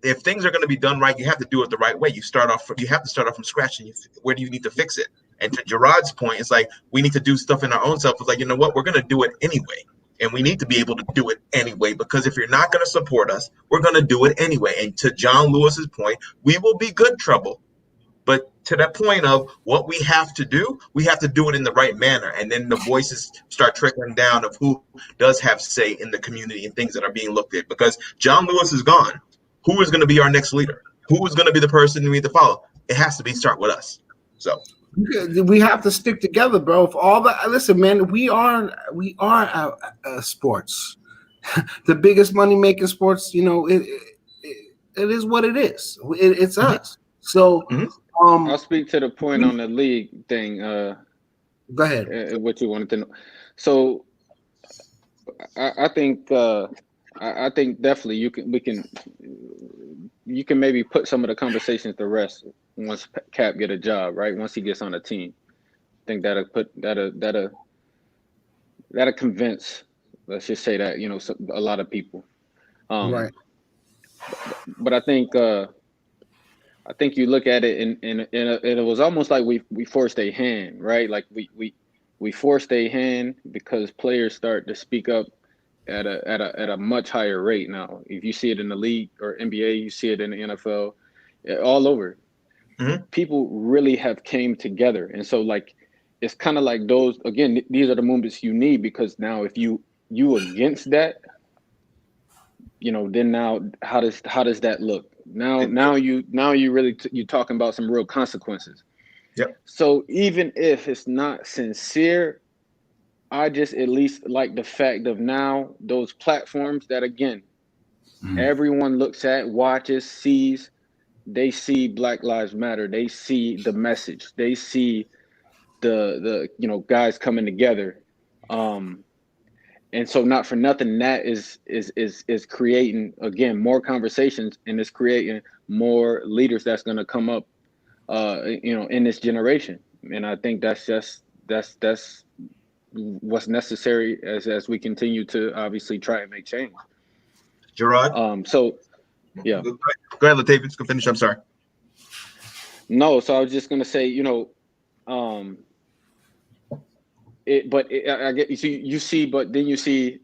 if things are going to be done right, you have to do it the right way. You have to start off from scratch, and where do you need to fix it? And to Gerod's point, it's like, we need to do stuff in our own self. It's like, you know what, we're going to do it anyway. And we need to be able to do it anyway, because if you're not going to support us, we're going to do it anyway. And to John Lewis's point, we will be good trouble. But to that point of what we have to do it in the right manner. And then the voices start trickling down of who does have say in the community and things that are being looked at. Because John Lewis is gone. Who is going to be our next leader? Who is going to be the person we need to follow? it has to start with us. So we have to stick together, bro. For all the listen, man, we are sports, the biggest money making sports. You know, it is what it is. It's us. So, I'll speak to the point on the league thing. Go ahead. What you wanted to know. So, I think definitely you can maybe put some of the conversations to rest once Cap get a job, right? Once he gets on a team, I think that'll convince, let's just say that, you know, a lot of people. Right. But I think you look at it and it was almost like we forced a hand, right? Like we forced a hand because players start to speak up at a much higher rate now. If you see it in the league or NBA, you see it in the NFL, all over. People really have came together, and so like it's kind of like those again. These are the moments you need, because now if you against that, you know, then now how does that look? Now you really you're talking about some real consequences. Yep. So even if it's not sincere, I just at least like the fact of now those platforms that again everyone looks at, watches, sees. They see Black Lives Matter. They see the message. They see the you know, guys coming together. And so not for nothing, that is creating again more conversations, and it's creating more leaders that's going to come up, you know, in this generation. And I think that's what's necessary as we continue to obviously try and make change. Gerod. So yeah. Go ahead, Latavius. Go finish. I'm sorry. No, so I was just gonna say, you know, I get you see, but then you see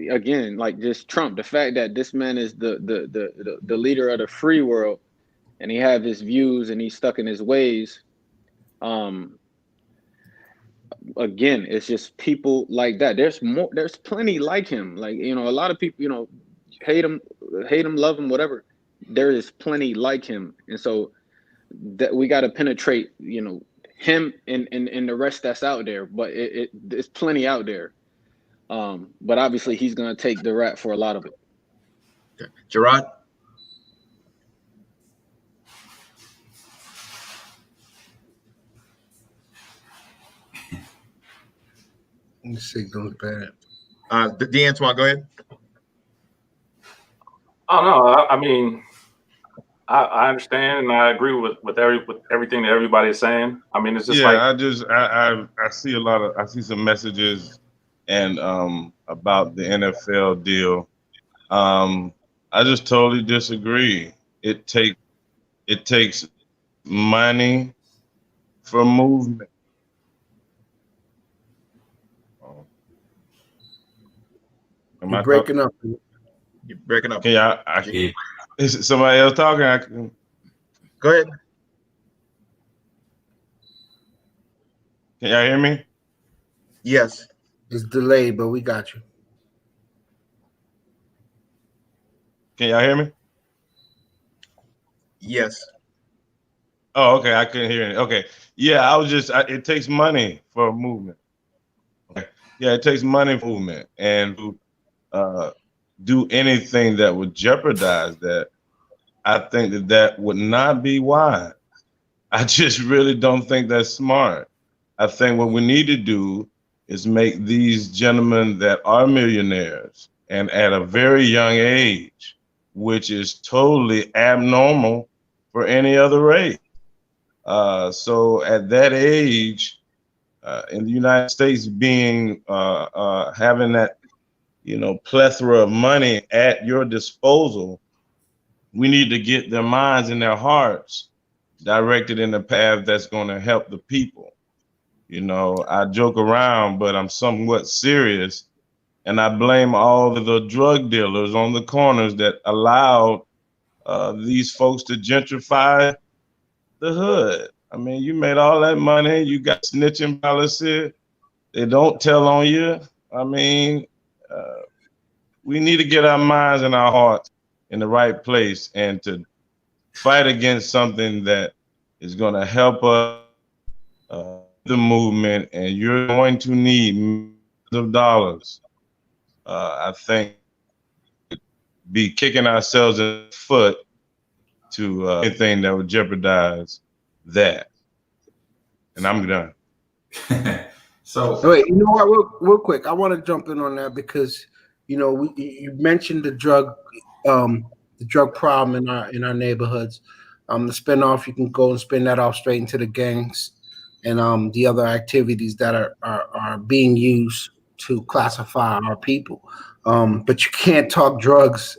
again, like just Trump, the fact that this man is the leader of the free world, and he have his views and he's stuck in his ways. Again, it's just people like that. There's plenty like him. Like, you know, a lot of people, you know, hate him, love him, whatever. There is plenty like him, and so that we got to penetrate, you know, him and the rest that's out there. But it's plenty out there. But obviously he's gonna take the rap for a lot of it. Okay. Gerod. The signal's bad. Antwan, go ahead. Oh no, I mean, I understand and I agree with everything that everybody is saying. I mean, it's just I see I see some messages and about the NFL deal. I just totally disagree. It takes money for movement. You're breaking up. You're breaking up. Okay, is it somebody else talking? Go ahead. Can y'all hear me? Yes. It's delayed, but we got you. Can y'all hear me? Yes. Oh, okay. I couldn't hear it. Okay. Yeah, it takes money for a movement. Okay. Yeah, it takes money for movement, and to do anything that would jeopardize that, I think that would not be wise. I just really don't think that's smart. I think what we need to do is make these gentlemen that are millionaires and at a very young age, which is totally abnormal for any other race. So at that age, in the United States, being having that, you know, plethora of money at your disposal, we need to get their minds and their hearts directed in the path that's going to help the people. You know, I joke around, but I'm somewhat serious, and I blame all of the drug dealers on the corners that allowed these folks to gentrify the hood. I mean, you made all that money, you got snitching policy, they don't tell on you. I mean, we need to get our minds and our hearts in the right place and to fight against something that is going to help us the movement, and you're going to need millions of dollars. I think be kicking ourselves in the foot to anything that would jeopardize that. And I'm done. So wait, you know what? Real quick, I want to jump in on that because you mentioned the drug problem in our neighborhoods. The spinoff, you can go and spin that off straight into the gangs and the other activities that are being used to classify our people. But you can't talk drugs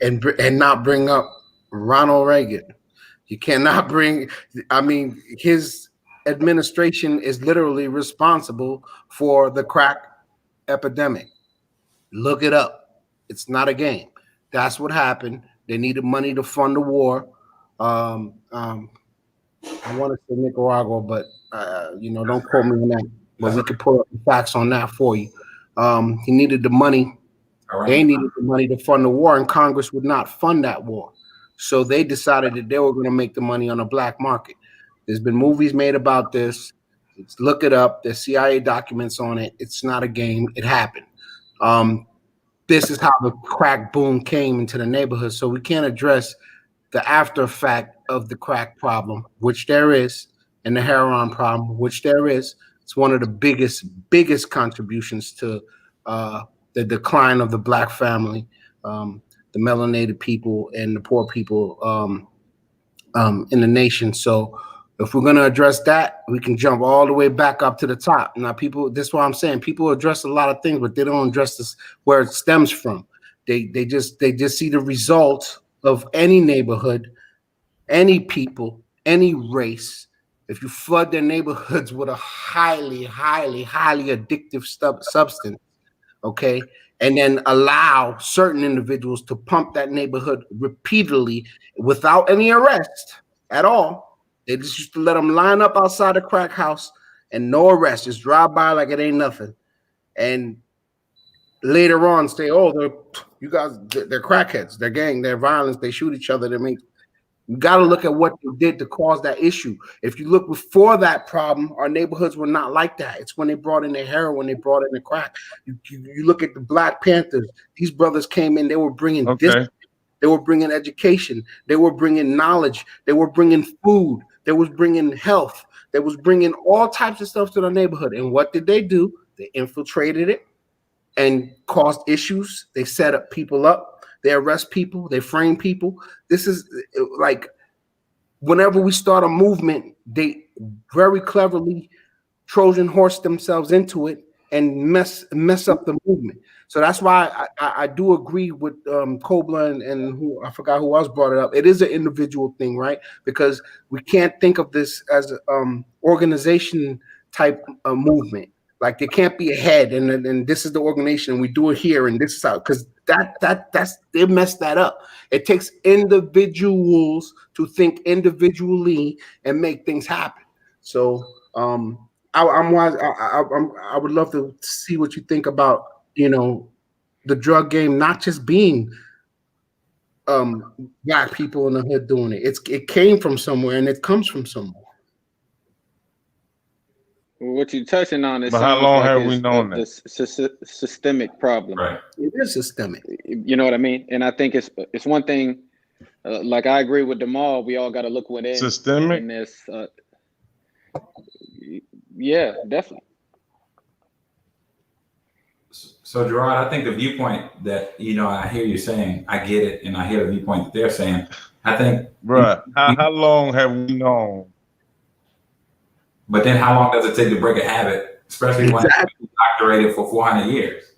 and not bring up Ronald Reagan. You cannot bring. I mean, his administration is literally responsible for the crack epidemic. Look it up. It's not a game. That's what happened. They needed money to fund the war. I want to say Nicaragua, but don't quote me on that. But we could pull up the facts on that for you. He needed the money. They needed the money to fund the war, and Congress would not fund that war. So they decided that they were going to make the money on the black market. There's been movies made about this. Look it up. There's CIA documents on it. It's not a game. It happened. This is how the crack boom came into the neighborhood. So we can't address the after effect of the crack problem, which there is, and the heroin problem, which there is. It's one of the biggest contributions to the decline of the black family, the melanated people, and the poor people in the nation. So if we're going to address that, we can jump all the way back up to the top. Now, this is what I'm saying. People address a lot of things, but they don't address this where it stems from. They just see the result of any neighborhood, any people, any race. If you flood their neighborhoods with a highly, highly, highly addictive substance, okay, and then allow certain individuals to pump that neighborhood repeatedly without any arrest at all. They just used to let them line up outside the crack house and no arrest, just drive by like it ain't nothing. And later on say, oh, they're crackheads, they're gang, they're violence, they shoot each other. You got to look at what they did to cause that issue. If you look before that problem, our neighborhoods were not like that. It's when they brought in the heroin, they brought in the crack. You look at the Black Panthers. These brothers came in, they were bringing discipline. They were bringing education. They were bringing knowledge. They were bringing food. They was bringing health. They was bringing all types of stuff to the neighborhood. And what did they do? They infiltrated it and caused issues. They set up people up. They arrest people. They frame people. This is like whenever we start a movement, they very cleverly Trojan horse themselves into it and mess up the movement. So that's why I do agree with Kobler and who I forgot who else brought it up. It is an individual thing, right? Because we can't think of this as an organization type movement. Like there can't be a head and this is the organization and we do it here and this is how, because that's they messed that up. It takes individuals to think individually and make things happen. So I would love to see what you think about the drug game not just being black people in the hood doing it. It came from somewhere and it comes from somewhere. What you're touching on is but how long have we known that? Systemic problem. Right. It is systemic. You know what I mean? And I think it's one thing. Like I agree with Demal. We all got to look within. Systemic. And this, yeah, definitely. So Gerard, I think the viewpoint that I hear you saying, I get it, and I hear the viewpoint that they're saying. I think, right? How long have we known? But then, how long does it take to break a habit, especially when it's been doctorated for 400 years?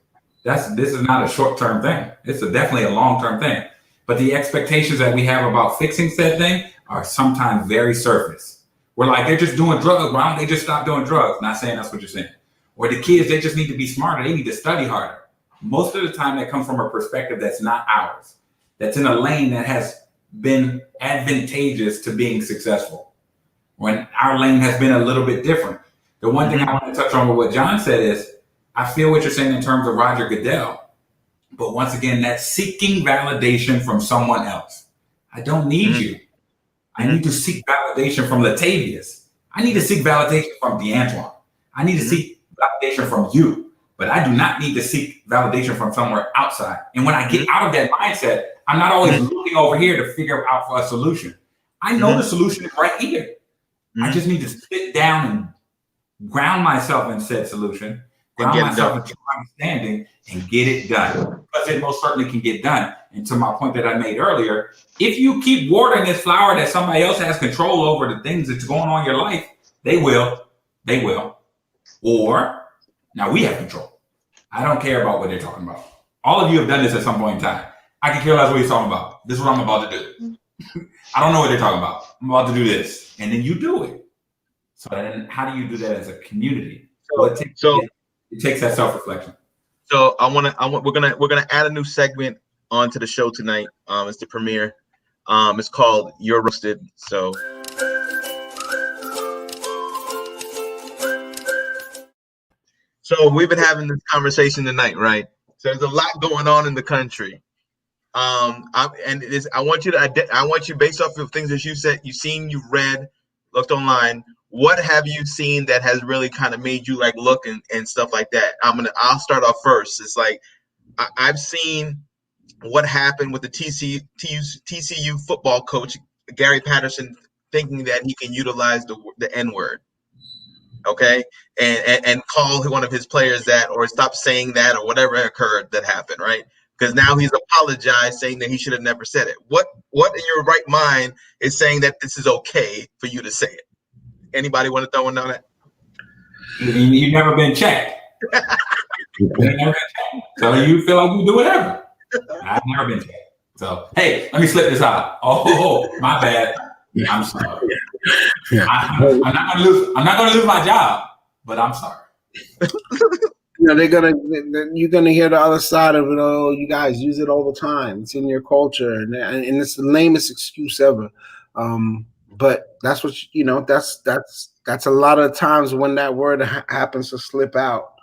This is not a short-term thing. It's definitely a long-term thing. But the expectations that we have about fixing said thing are sometimes very surface. We're like, they're just doing drugs. Why don't they just stop doing drugs? Not saying that's what you're saying. Or the kids, they just need to be smarter. They need to study harder. Most of the time that comes from a perspective that's not ours. That's in a lane that has been advantageous to being successful. When our lane has been a little bit different. The one thing I want to touch on with what John said is, I feel what you're saying in terms of Roger Goodell. But once again, that's seeking validation from someone else. I don't need you. I need to seek validation from Latavius. I need to seek validation from Antwan. I need to seek validation from you, but I do not need to seek validation from somewhere outside. And when I get out of that mindset, I'm not always looking over here to figure out for a solution. I know the solution is right here. I just need to sit down and ground myself in said solution, ground myself in true understanding, and get it done. Because it most certainly can get done. And to my point that I made earlier, if you keep watering this flower that somebody else has control over the things that's going on in your life, they will. Or now we have control. I don't care about what they're talking about. All of you have done this at some point in time. I can care less what he's talking about. This is what I'm about to do. I don't know what they're talking about. I'm about to do this. And then you do it. So then how do you do that as a community? It takes that self-reflection. So we're gonna add a new segment onto the show tonight. It's the premiere. It's called You're Roasted. So we've been having this conversation tonight, right? So there's a lot going on in the country. I want you based off of things that you said, you've seen, you've read, looked online. What have you seen that has really kind of made you like look and stuff like that? I'll start off first. It's like I've seen what happened with the TCU football coach Gary Patterson thinking that he can utilize the N-word, okay, and call one of his players that, or stop saying that, or whatever occurred that happened, right? Because now he's apologized, saying that he should have never said it. What in your right mind is saying that this is okay for you to say it? Anybody want to throw in on that? You've never been checked. So you feel like you do whatever. I've never been checked. So hey, let me slip this out. Oh, my bad. I'm sorry. I'm not gonna lose my job, but I'm sorry. You're gonna hear the other side of it. Oh, you guys use it all the time. It's in your culture, and it's the lamest excuse ever. But that's what that's a lot of times when that word happens to slip out.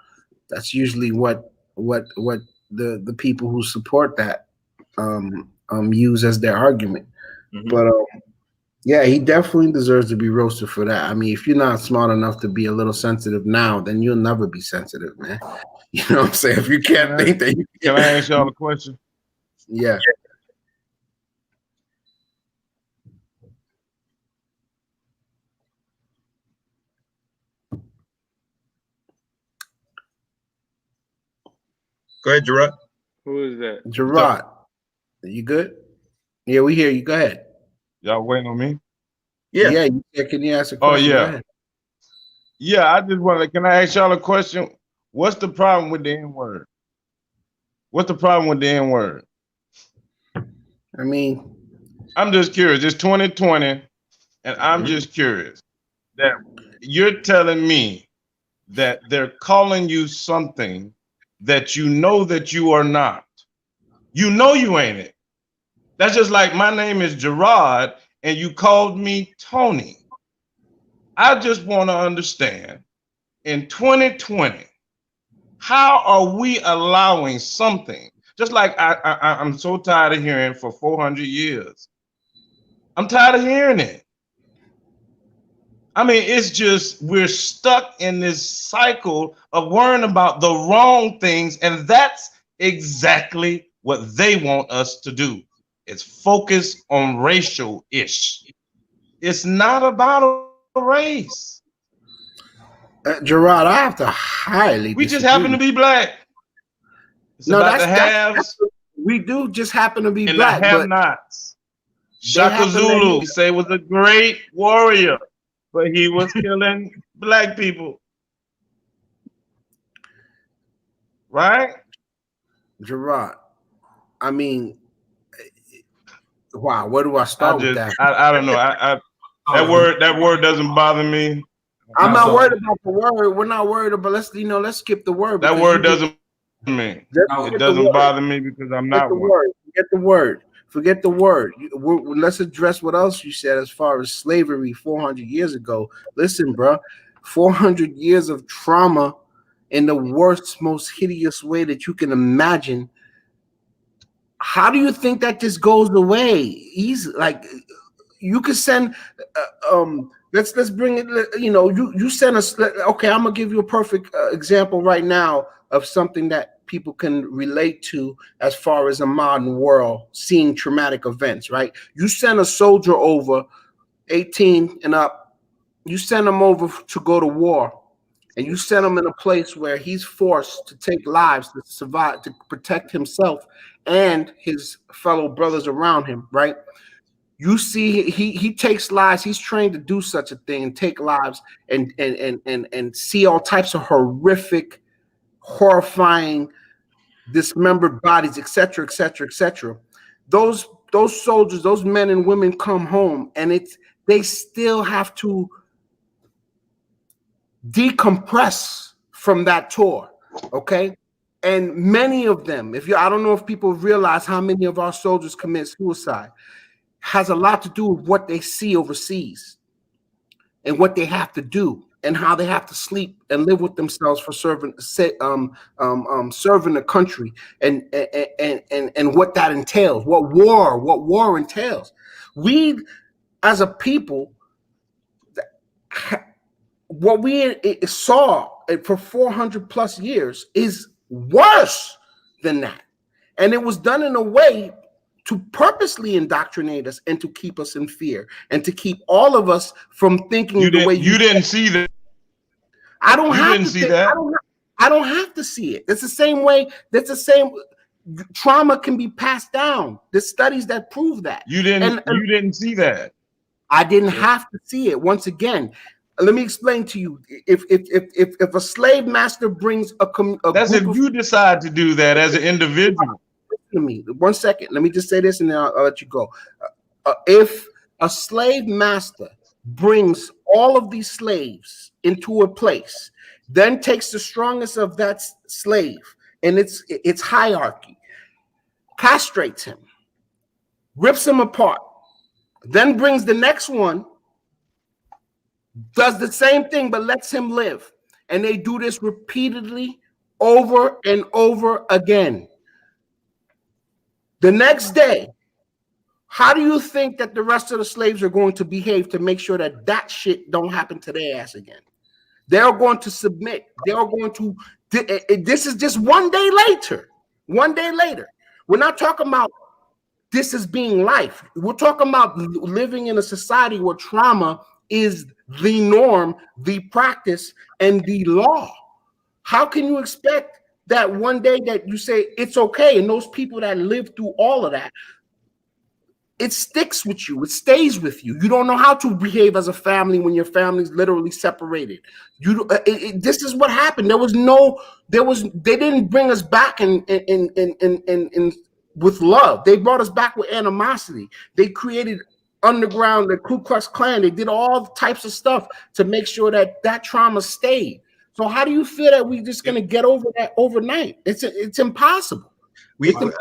That's usually what the people who support that use as their argument. But yeah, he definitely deserves to be roasted for that. I mean, if you're not smart enough to be a little sensitive now, then you'll never be sensitive, man. You know what I'm saying? If you can't think that you can I ask y'all a question? Yeah. Go ahead, Gerod. Who is that? Gerod. Are you good? Yeah, we hear you. Go ahead. Y'all waiting on me? Yeah. Can you ask a question? Oh, yeah. Yeah, I just want to, can I ask y'all a question? What's the problem with the N-word? What's the problem with the N-word? I mean, I'm just curious. It's 2020, and I'm just curious that you're telling me that they're calling you something that you know that you are not. You know you ain't it. That's just like my name is Gerod, and you called me Tony. I just want to understand, in 2020, how are we allowing something, just like I'm so tired of hearing for 400 years. I'm tired of hearing it. I mean, it's just, we're stuck in this cycle of worrying about the wrong things, and that's exactly what they want us to do. It's focus on racial-ish. It's not about a race. Gerard, I have to highly We just happen to be black. It's about the haves. We do just happen to be and black. The have-nots. Shaka Zulu, say, was a great warrior, but he was killing black people. Right? Gerard, I mean, wow, where do I start with that? I don't know. That word doesn't bother me. I'm not worried about the word. We're not worried about. Let's skip the word. That word doesn't bother me. It doesn't bother me because I'm not one. Forget the word. Forget the word. Let's address what else you said as far as slavery 400 years ago. Listen, bro, 400 years of trauma in the worst, most hideous way that you can imagine. How do you think that just goes away? you could send. Let's bring it. You know, you send us. Okay, I'm gonna give you a perfect example right now of something that people can relate to as far as a modern world seeing traumatic events. Right? You send a soldier over, 18 and up. You send him over to go to war. And you send him in a place where he's forced to take lives to survive, to protect himself and his fellow brothers around him, right? You see, he takes lives. He's trained to do such a thing and take lives and see all types of horrific, horrifying, dismembered bodies, etc., etc., etc. Those soldiers, those men and women come home, and they still have to decompress from that tour, okay? And many of them, I don't know if people realize how many of our soldiers commit suicide, has a lot to do with what they see overseas and what they have to do and how they have to sleep and live with themselves for serving the country and what that entails, what war entails. We, as a people, what we saw for 400 plus years is worse than that. And it was done in a way to purposely indoctrinate us and to keep us in fear and to keep all of us from thinking the way you didn't see that. I don't have to see that. I don't have to see it. It's the same way. That's the same. Trauma can be passed down. There's studies that prove that. You didn't see that. I didn't have to see it. Once again, let me explain to you. If a slave master brings that's if you decide to do that as an individual. Listen to me. 1 second. Let me just say this, and then I'll let you go. If a slave master brings all of these slaves into a place, then takes the strongest of that slave and its hierarchy, castrates him, rips him apart, then brings the next one, does the same thing but lets him live, and they do this repeatedly over and over again. The next day, how do you think that the rest of the slaves are going to behave to make sure that that shit don't happen to their ass again? They're going to submit. They're going to. This is just 1 day later. 1 day later. We're not talking about this as being life. We're talking about living in a society where trauma is the norm, the practice, and the law. How can you expect that one day that you say it's okay, and those people that live through all of that, it sticks with you, it stays with you. You don't know how to behave as a family when your family's literally separated. This is what happened. They didn't bring us back in with love. They brought us back with animosity. They created underground, the Ku Klux Klan. They did all types of stuff to make sure that trauma stayed. So how do you feel that we're just going to get over that overnight? It's impossible. And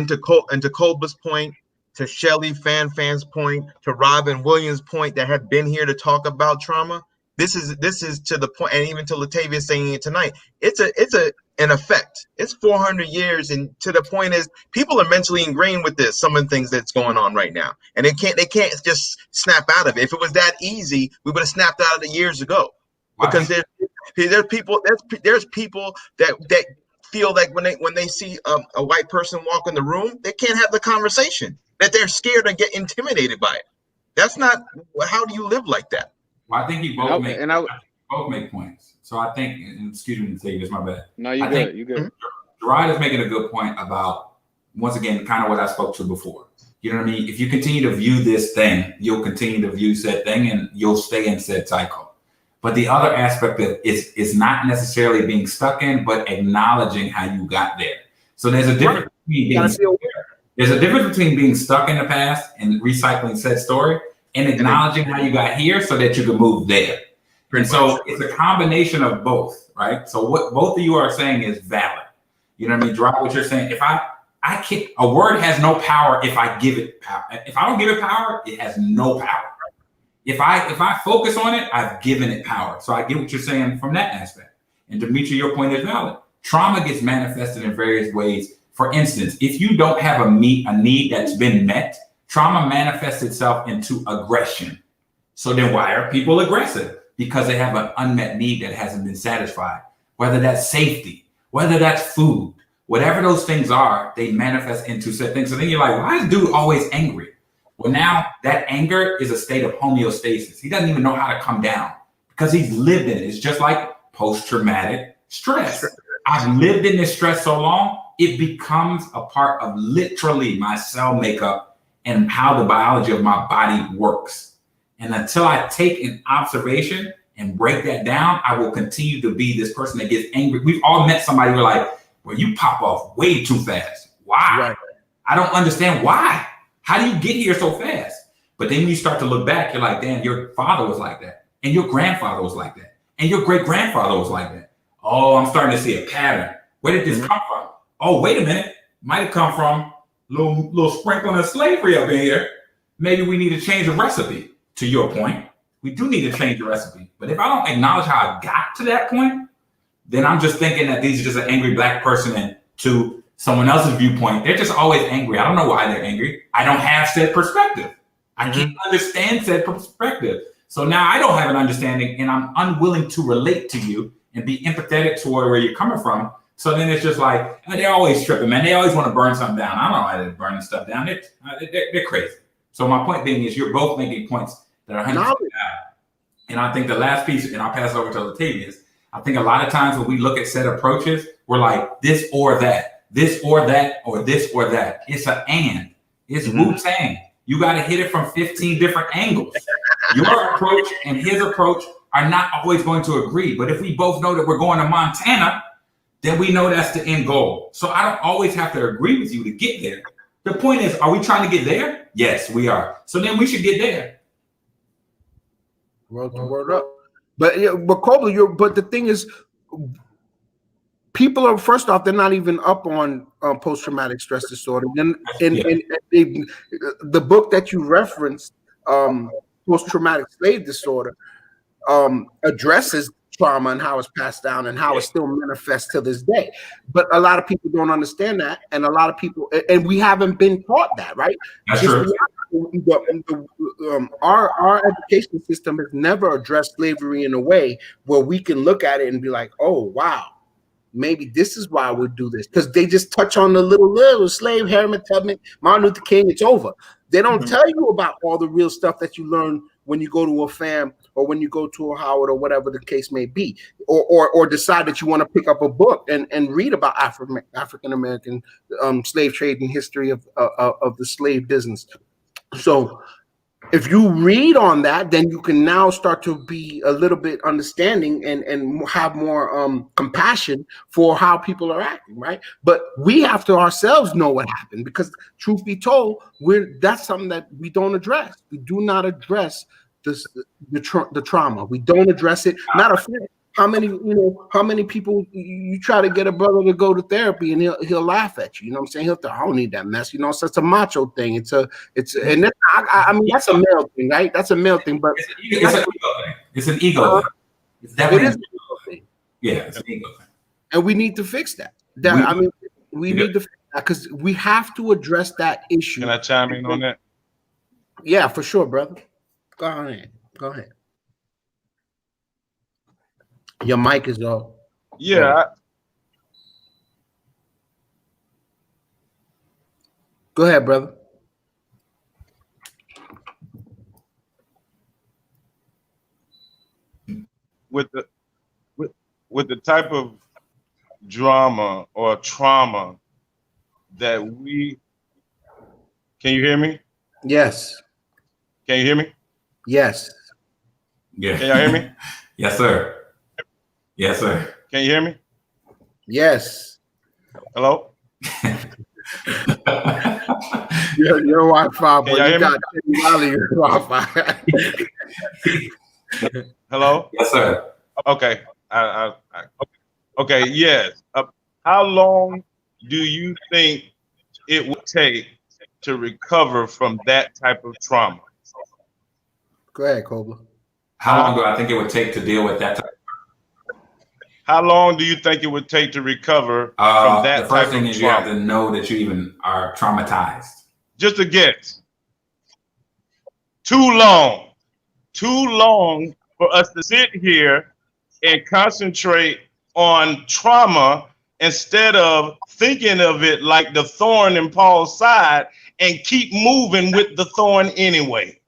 to Colba's point, to Shelley Fan's point, to Robin Williams' point, that have been here to talk about trauma. This is to the point, and even to Latavius saying it tonight. It's an effect. It's 400 years, and to the point is people are mentally ingrained with this. Some of the things that's going on right now, and they can't just snap out of it. If it was that easy, we would have snapped out of it years ago. Wow. Because there's people that feel like when they see a white person walk in the room, they can't have the conversation, that they're scared and get intimidated by it. That's not, how do you live like that? Well, I think you both make points. So I think, and excuse me to say this, my bad. No, you good. You good. Gerod is making a good point about, once again, kind of what I spoke to before. You know what I mean? If you continue to view this thing, you'll continue to view said thing, and you'll stay in said cycle. But the other aspect of it is not necessarily being stuck in, but acknowledging how you got there. So there's a difference between being stuck in the past and recycling said story, and acknowledging how you got here so that you can move there. And so it's a combination of both, right? So what both of you are saying is valid. You know what I mean? Drop what you're saying. If I can't, a word has no power if I give it power. If I don't give it power, it has no power. If I focus on it, I've given it power. So I get what you're saying from that aspect. And Dimitri, your point is valid. Trauma gets manifested in various ways. For instance, if you don't have a need that's been met Trauma manifests itself into aggression. So then why are people aggressive? Because they have an unmet need that hasn't been satisfied. Whether that's safety, whether that's food, whatever those things are, they manifest into certain things. So then you're like, why is dude always angry? Well, now that anger is a state of homeostasis. He doesn't even know how to come down because he's lived in it. It's just like post-traumatic stress. I've lived in this stress so long, it becomes a part of literally my cell makeup and how the biology of my body works. And until I take an observation and break that down, I will continue to be this person that gets angry. We've all met somebody who's like, well, you pop off way too fast. Why? Right. I don't understand why. How do you get here so fast? But then you start to look back, you're like, damn, your father was like that. And your grandfather was like that. And your great-grandfather was like that. Oh, I'm starting to see a pattern. Where did this come from? Oh, wait a minute. Might have come from little sprinkling of slavery up in here. Maybe we need to change the recipe. To your point, we do need to change the recipe. But if I don't acknowledge how I got to that point, then I'm just thinking that these are just an angry black person, and to someone else's viewpoint, they're just always angry. I don't know why they're angry. I don't have said perspective. I can't understand said perspective. So now I don't have an understanding, and I'm unwilling to relate to you and be empathetic toward where you're coming from. So then it's just like, they're always tripping, man. They always want to burn something down. I don't know why they're burning stuff down. They're crazy. So my point being is you're both making points that are 100% valid. And I think the last piece, and I'll pass it over to Latavius, I think a lot of times when we look at set approaches, we're like this or that, this or that, or this or that. It's an and. It's Wu-Tang. You got to hit it from 15 different angles. Your approach and his approach are not always going to agree. But if we both know that we're going to Montana, then we know that's the end goal. So I don't always have to agree with you to get there. The point is, are we trying to get there? Yes, we are. So then we should get there. Word up. But Kobler, but the thing is, people are, first off, they're not even up on post-traumatic stress disorder. And the book that you referenced, Post-Traumatic Slave Disorder, addresses trauma and how it's passed down and how it still manifests to this day. But a lot of people don't understand that, and a lot of people, and we haven't been taught that, right? That's true. Our education system has never addressed slavery in a way where we can look at it and be like, oh, wow, maybe this is why we do this. Because they just touch on the little slave, Harriet Tubman, Martin Luther King, it's over. They don't tell you about all the real stuff that you learn when you go to a FAM or when you go to a Howard or whatever the case may be, or decide that you want to pick up a book and read about African-American slave trade and history of the slave business. So if you read on that, then you can now start to be a little bit understanding and have more compassion for how people are acting, right? But we have to ourselves know what happened, because truth be told, that's something that we don't address. We do not address the trauma. We don't address it. Matter of fact, how many people you try to get a brother to go to therapy and he'll laugh at you. You know what I'm saying? He'll think, I don't need that mess. So it's a macho thing. And then, I mean, that's a male thing, right? That's a male thing, but it's an ego thing. It's definitely an ego thing. Yeah, it's an ego thing. And we need to fix that. We need to fix that, because we have to address that issue. Can I chime in on that? Yeah, for sure, brother. Go ahead. Your mic is off. Yeah. Go ahead, brother. With the type of drama or trauma that we, can you hear me? Yes. Can you hear me? Yes. Yeah. Can y'all hear me? Yes, sir. Yes, sir. Can you hear me? Yes. Hello? Your Wi-Fi, but you got your Wi-Fi. Hello? Yes, sir. Okay. Okay, yes. How long do you think it would take to recover from that type of trauma? Go ahead, Kobler. How long do I think it would take to deal with that type? How long do you think it would take to recover from that type of trauma? The first thing is you have to know that you even are traumatized. Just a guess. too long for us to sit here and concentrate on trauma instead of thinking of it like the thorn in Paul's side and keep moving with the thorn anyway.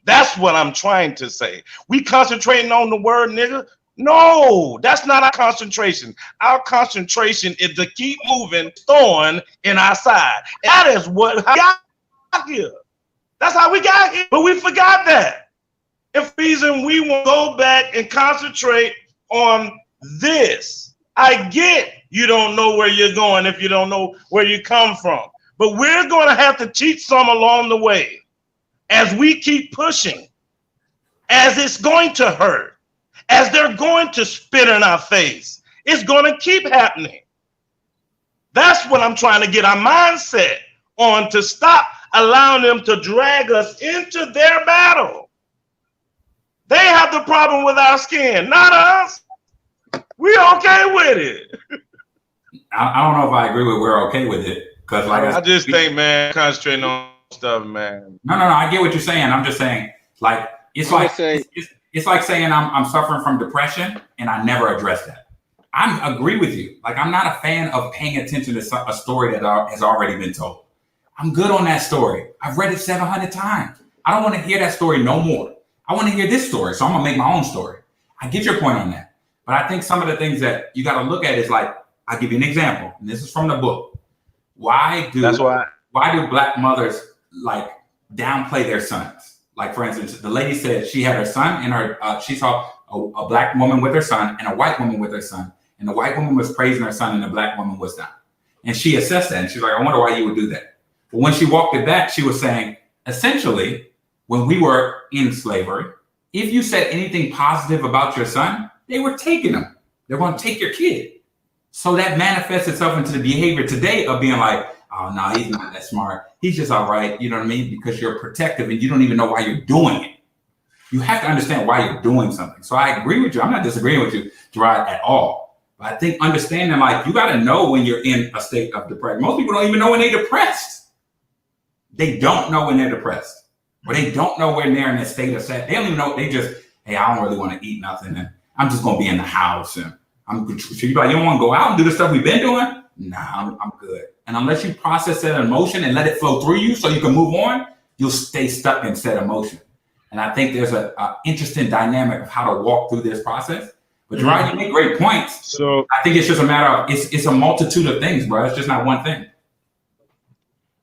That's what I'm trying to say. We concentrating on the word nigga. No, that's not our concentration. Our concentration is to keep moving thorn in our side. That is what we got here. That's how we got here. But we forgot that. If reason we will go back and concentrate on this. I get you don't know where you're going if you don't know where you come from. But we're going to have to teach some along the way as we keep pushing, as it's going to hurt, as they're going to spit in our face. It's going to keep happening. That's what I'm trying to get our mindset on, to stop allowing them to drag us into their battle. They have the problem with our skin, not us. We okay with it. I don't know if I agree with we're okay with it, because like I just think, man, concentrating on stuff, man. No, I get what you're saying. I'm just saying, like, it's like saying I'm suffering from depression and I never address that. I agree with you. Like, I'm not a fan of paying attention to a story that has already been told. I'm good on that story. I've read it 700 times. I don't want to hear that story no more. I want to hear this story, so I'm gonna make my own story. I get your point on that. But I think some of the things that you got to look at is, like, I'll give you an example, and this is from the book. Why do Black mothers, like, downplay their sons? Like, for instance, the lady said she had her son and she saw a Black woman with her son and a white woman with her son, and the white woman was praising her son and the Black woman was not. And she assessed that, and she's like, I wonder why you would do that. But when she walked it back, she was saying, essentially, when we were in slavery, if you said anything positive about your son, they were taking him. They're going to take your kid. So that manifests itself into the behavior today of being like, oh, no, he's not that smart. He's just all right. You know what I mean? Because you're protective and you don't even know why you're doing it. You have to understand why you're doing something. So I agree with you. I'm not disagreeing with you, Gerod, at all. But I think understanding, like, you got to know when you're in a state of depression. Most people don't even know when they're depressed. They don't know when they're depressed. Or they don't know when they're in a state of sad. They don't even know. They just, hey, I don't really want to eat nothing. And I'm just going to be in the house. And so you're like, you don't want to go out and do the stuff we've been doing? Nah, I'm good. And unless you process that emotion and let it flow through you so you can move on, you'll stay stuck in said emotion. And I think there's an interesting dynamic of how to walk through this process. But Gerard, you make great points. So I think it's just a matter of, it's a multitude of things, bro. It's just not one thing.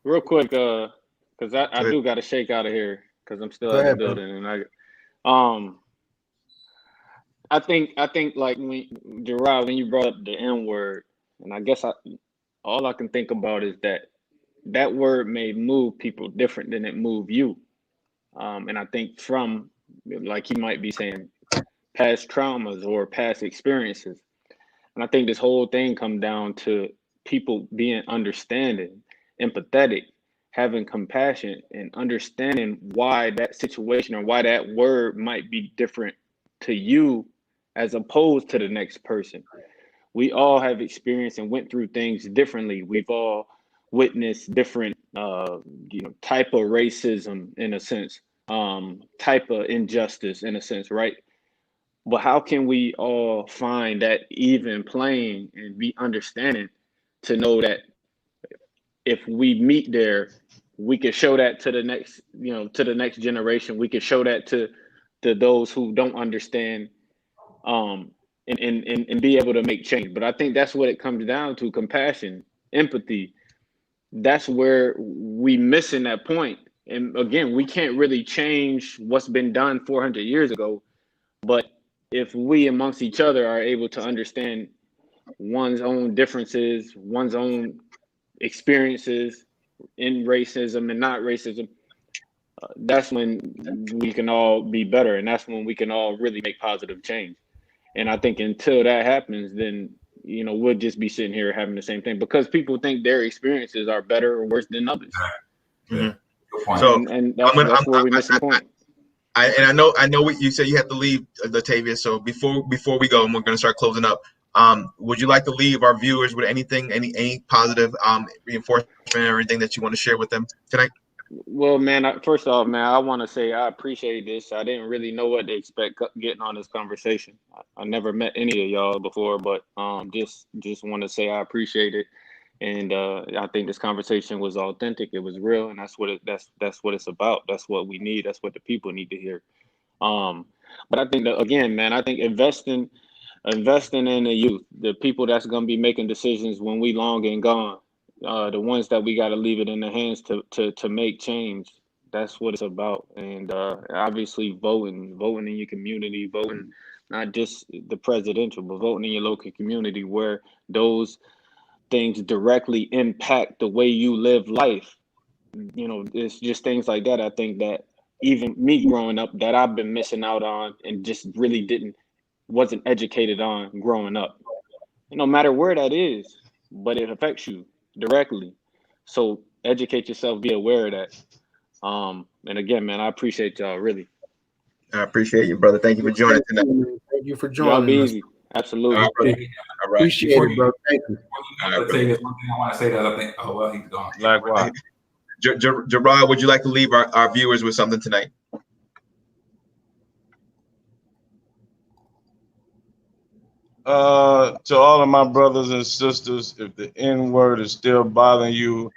Real quick, because I do got to shake out of here because I'm still in the building. And I think like Gerard, when you brought up the N word, and I guess all I can think about is that word may move people different than it move you. And I think from, like he might be saying, past traumas or past experiences. And I think this whole thing comes down to people being understanding, empathetic, having compassion, and understanding why that situation or why that word might be different to you as opposed to the next person. We all have experienced and went through things differently. We've all witnessed different, type of racism in a sense, type of injustice in a sense, right? But how can we all find that even playing and be understanding to know that if we meet there, we can show that to the next, to the next generation. We can show that to those who don't understand, and be able to make change. But I think that's what it comes down to: compassion, empathy. That's where we missing that point. And again, we can't really change what's been done 400 years ago, but if we amongst each other are able to understand one's own differences, one's own experiences in racism and not racism, that's when we can all be better. And that's when we can all really make positive change. And I think until that happens, then, we'll just be sitting here having the same thing because people think their experiences are better or worse than others. Mm-hmm. So and that's where we miss the point. I know what you said. You have to leave, Latavius. So before we go, and we're going to start closing up. Would you like to leave our viewers with anything, any positive reinforcement or anything that you want to share with them tonight? Well, man, first off, man, I want to say I appreciate this. I didn't really know what to expect getting on this conversation. I never met any of y'all before, but just want to say I appreciate it. And I think this conversation was authentic. It was real, and that's what it's about. That's what we need. That's what the people need to hear. But I think that, again, man, I think investing in the youth, the people that's gonna be making decisions when we long and gone, the ones that we got to leave it in the hands to make change. That's what it's about. And obviously voting in your community, voting not just the presidential, but voting in your local community where those things directly impact the way you live life. You know, it's just things like that. I think that even me growing up, that I've been missing out on and just really wasn't educated on growing up. No matter where that is, but it affects you directly. So educate yourself, be aware of that. And again, man, I appreciate y'all, really. I appreciate you, brother. Thank you for joining tonight. Thank you for Y'all joining be us. easy. Absolutely. All right. All right. Appreciate it, bro. Thank you. Let's say this one thing I want to say that I think, oh, well, he's gone. Likewise. Gerod, would you like to leave our viewers with something tonight? To all of my brothers and sisters, if the N word is still bothering you,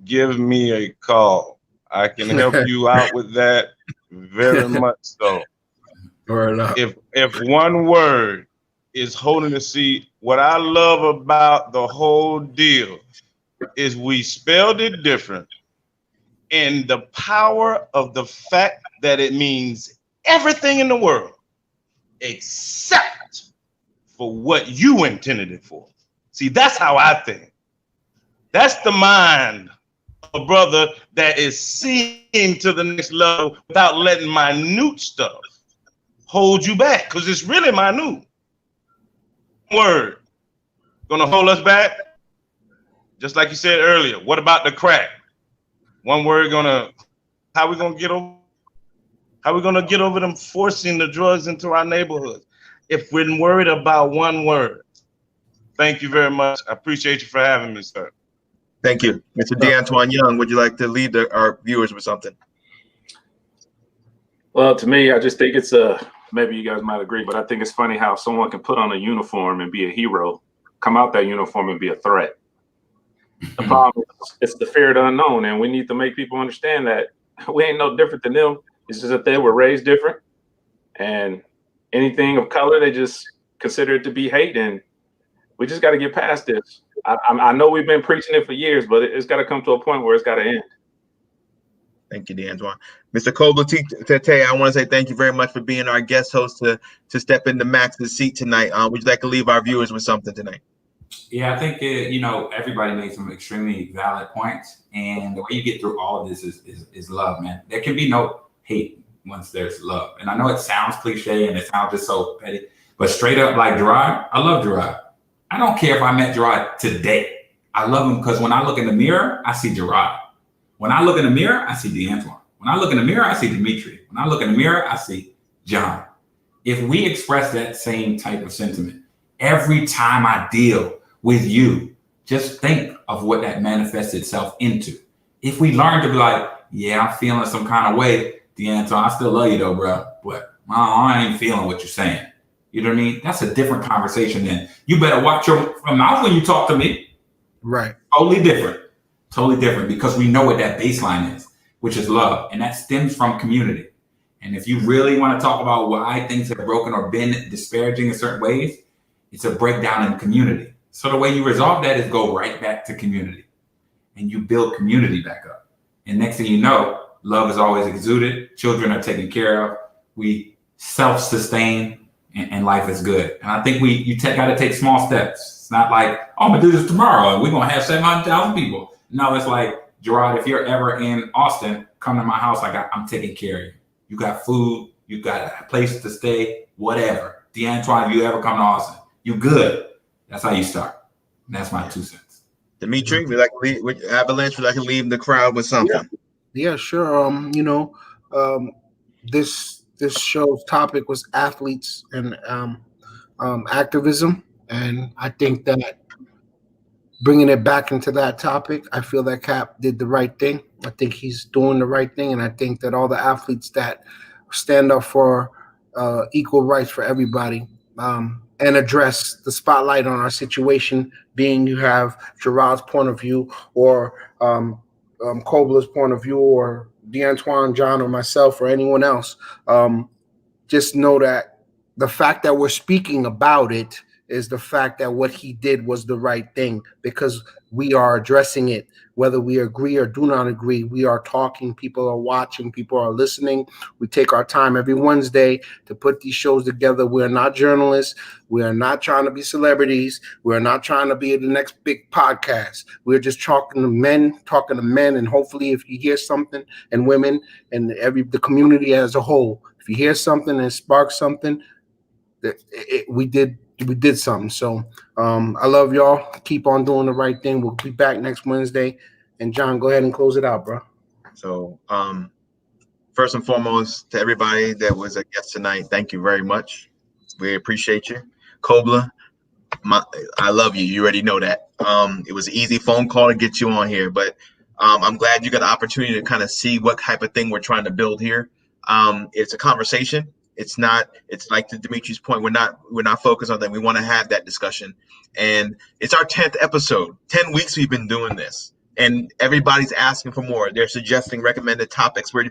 give me a call. I can help you out with that very much so. If one word is holding the seat, what I love about the whole deal is we spelled it different, and the power of the fact that it means everything in the world except for what you intended it for. See, that's how I think. That's the mind of a brother that is seeing to the next level without letting minute stuff hold you back, because it's really minute. Word gonna hold us back, just like you said earlier. What about the crack? One word how we gonna get over them forcing the drugs into our neighborhoods if we're worried about one word? Thank you very much. I appreciate you for having me, sir. Thank you. Mr. Antwan Young, would you like to leave our viewers with something? Well, to me, I just think it's maybe you guys might agree, but I think it's funny how someone can put on a uniform and be a hero, come out that uniform and be a threat. The problem is it's the fear of the unknown, and we need to make people understand that we ain't no different than them. It's just that they were raised different, and anything of color, they just consider it to be hate, and we just got to get past this. I know we've been preaching it for years, but it's got to come to a point where it's got to end. Thank you, Antwan. Mr. Tete, I want to say thank you very much for being our guest host to step into Max's seat tonight. Would you like to leave our viewers with something tonight? Yeah, I think everybody made some extremely valid points, and the way you get through all of this is love, man. There can be no hate once there's love, and I know it sounds cliche and it sounds just so petty, but straight up, like Gerod, I love Gerod. I don't care if I met Gerod today. I love him because when I look in the mirror, I see Gerod. When I look in the mirror, I see Antwan. When I look in the mirror, I see Dimitri. When I look in the mirror, I see John. If we express that same type of sentiment every time I deal with you, just think of what that manifests itself into. If we learn to be like, yeah, I'm feeling some kind of way, Antwan, I still love you though, bro, but I ain't feeling what you're saying. You know what I mean? That's a different conversation then. You better watch your mouth when you talk to me. Right. Totally different. Totally different, because we know what that baseline is, which is love. And that stems from community. And if you really want to talk about why things have broken or been disparaging in certain ways, it's a breakdown in community. So the way you resolve that is go right back to community, and you build community back up. And next thing you know, love is always exuded. Children are taken care of. We self-sustain, and life is good. And I think you got to take small steps. It's not like, oh, I'm going to do this tomorrow and we're going to have 700,000 people. No, it's like, Gerod, if you're ever in Austin, come to my house. I'm taking care of you. You got food. You got a place to stay, whatever. Antwan, if you ever come to Austin, you good. That's how you start. And that's my 2 cents. Dimitri, we like to leave with Avalanche. We like to leave the crowd with something. Yeah, sure. This show's topic was athletes and activism, and I think that bringing it back into that topic, I feel that Cap did the right thing. I think he's doing the right thing, and I think that all the athletes that stand up for equal rights for everybody and address the spotlight on our situation, being you have Gerod's point of view or Kobler's point of view or Antwan, John, or myself or anyone else. Just know that the fact that we're speaking about it is the fact that what he did was the right thing, because we are addressing it. Whether we agree or do not agree, we are talking, people are watching, people are listening. We take our time every Wednesday to put these shows together. We are not journalists. We are not trying to be celebrities. We are not trying to be the next big podcast. We're just talking to men, and hopefully if you hear something, and women, and the community as a whole, if you hear something and sparks something, we did something. So I love y'all. Keep on doing the right thing. We'll be back next Wednesday. And John, go ahead and close it out, bro. So first and foremost, to everybody that was a guest tonight, thank you very much. We appreciate you. Kobler, I love you. You already know that. It was an easy phone call to get you on here, but I'm glad you got the opportunity to kind of see what type of thing we're trying to build here. It's a conversation. It's like to Dimitri's point, we're not focused on that. We want to have that discussion. And it's our 10th episode. 10 weeks we've been doing this. And everybody's asking for more. They're suggesting recommended topics. We're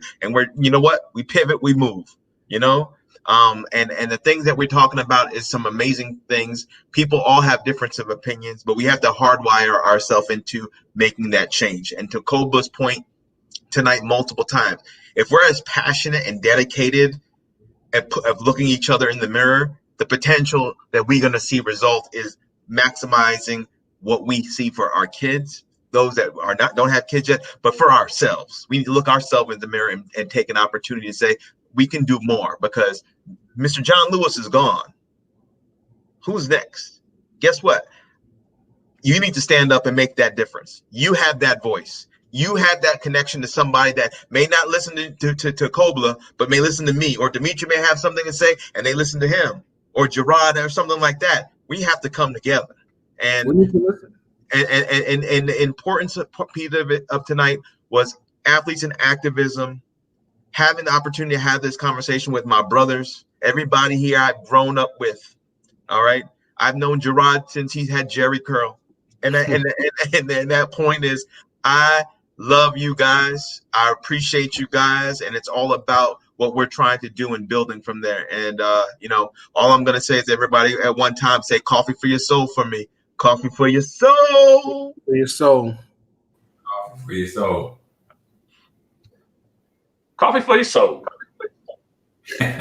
you know what? We pivot, we move, you know? And the things that we're talking about is some amazing things. People all have difference of opinions, but we have to hardwire ourselves into making that change. And to Kobler's point tonight multiple times, if we're as passionate and dedicated of looking each other in the mirror, the potential that we're going to see result is maximizing what we see for our kids, those that don't have kids yet, but for ourselves. We need to look ourselves in the mirror and take an opportunity to say we can do more, because Mr. John Lewis is gone. Who's next? Guess what? You need to stand up and make that difference. You have that voice. You have that connection to somebody that may not listen to Kobler, but may listen to me, or Dimitri may have something to say and they listen to him, or Gerod or something like that. We have to come together. And We need to listen. And the importance of tonight was athletes and activism, having the opportunity to have this conversation with my brothers, everybody here I've grown up with. All right. I've known Gerod since he had Jerry Curl. And that point is, I love you guys. I appreciate you guys. And it's all about what we're trying to do and building from there. And, all I'm going to say is everybody at one time say coffee for your soul for me. Coffee for your soul. For your soul. Coffee for your soul. Coffee for your soul.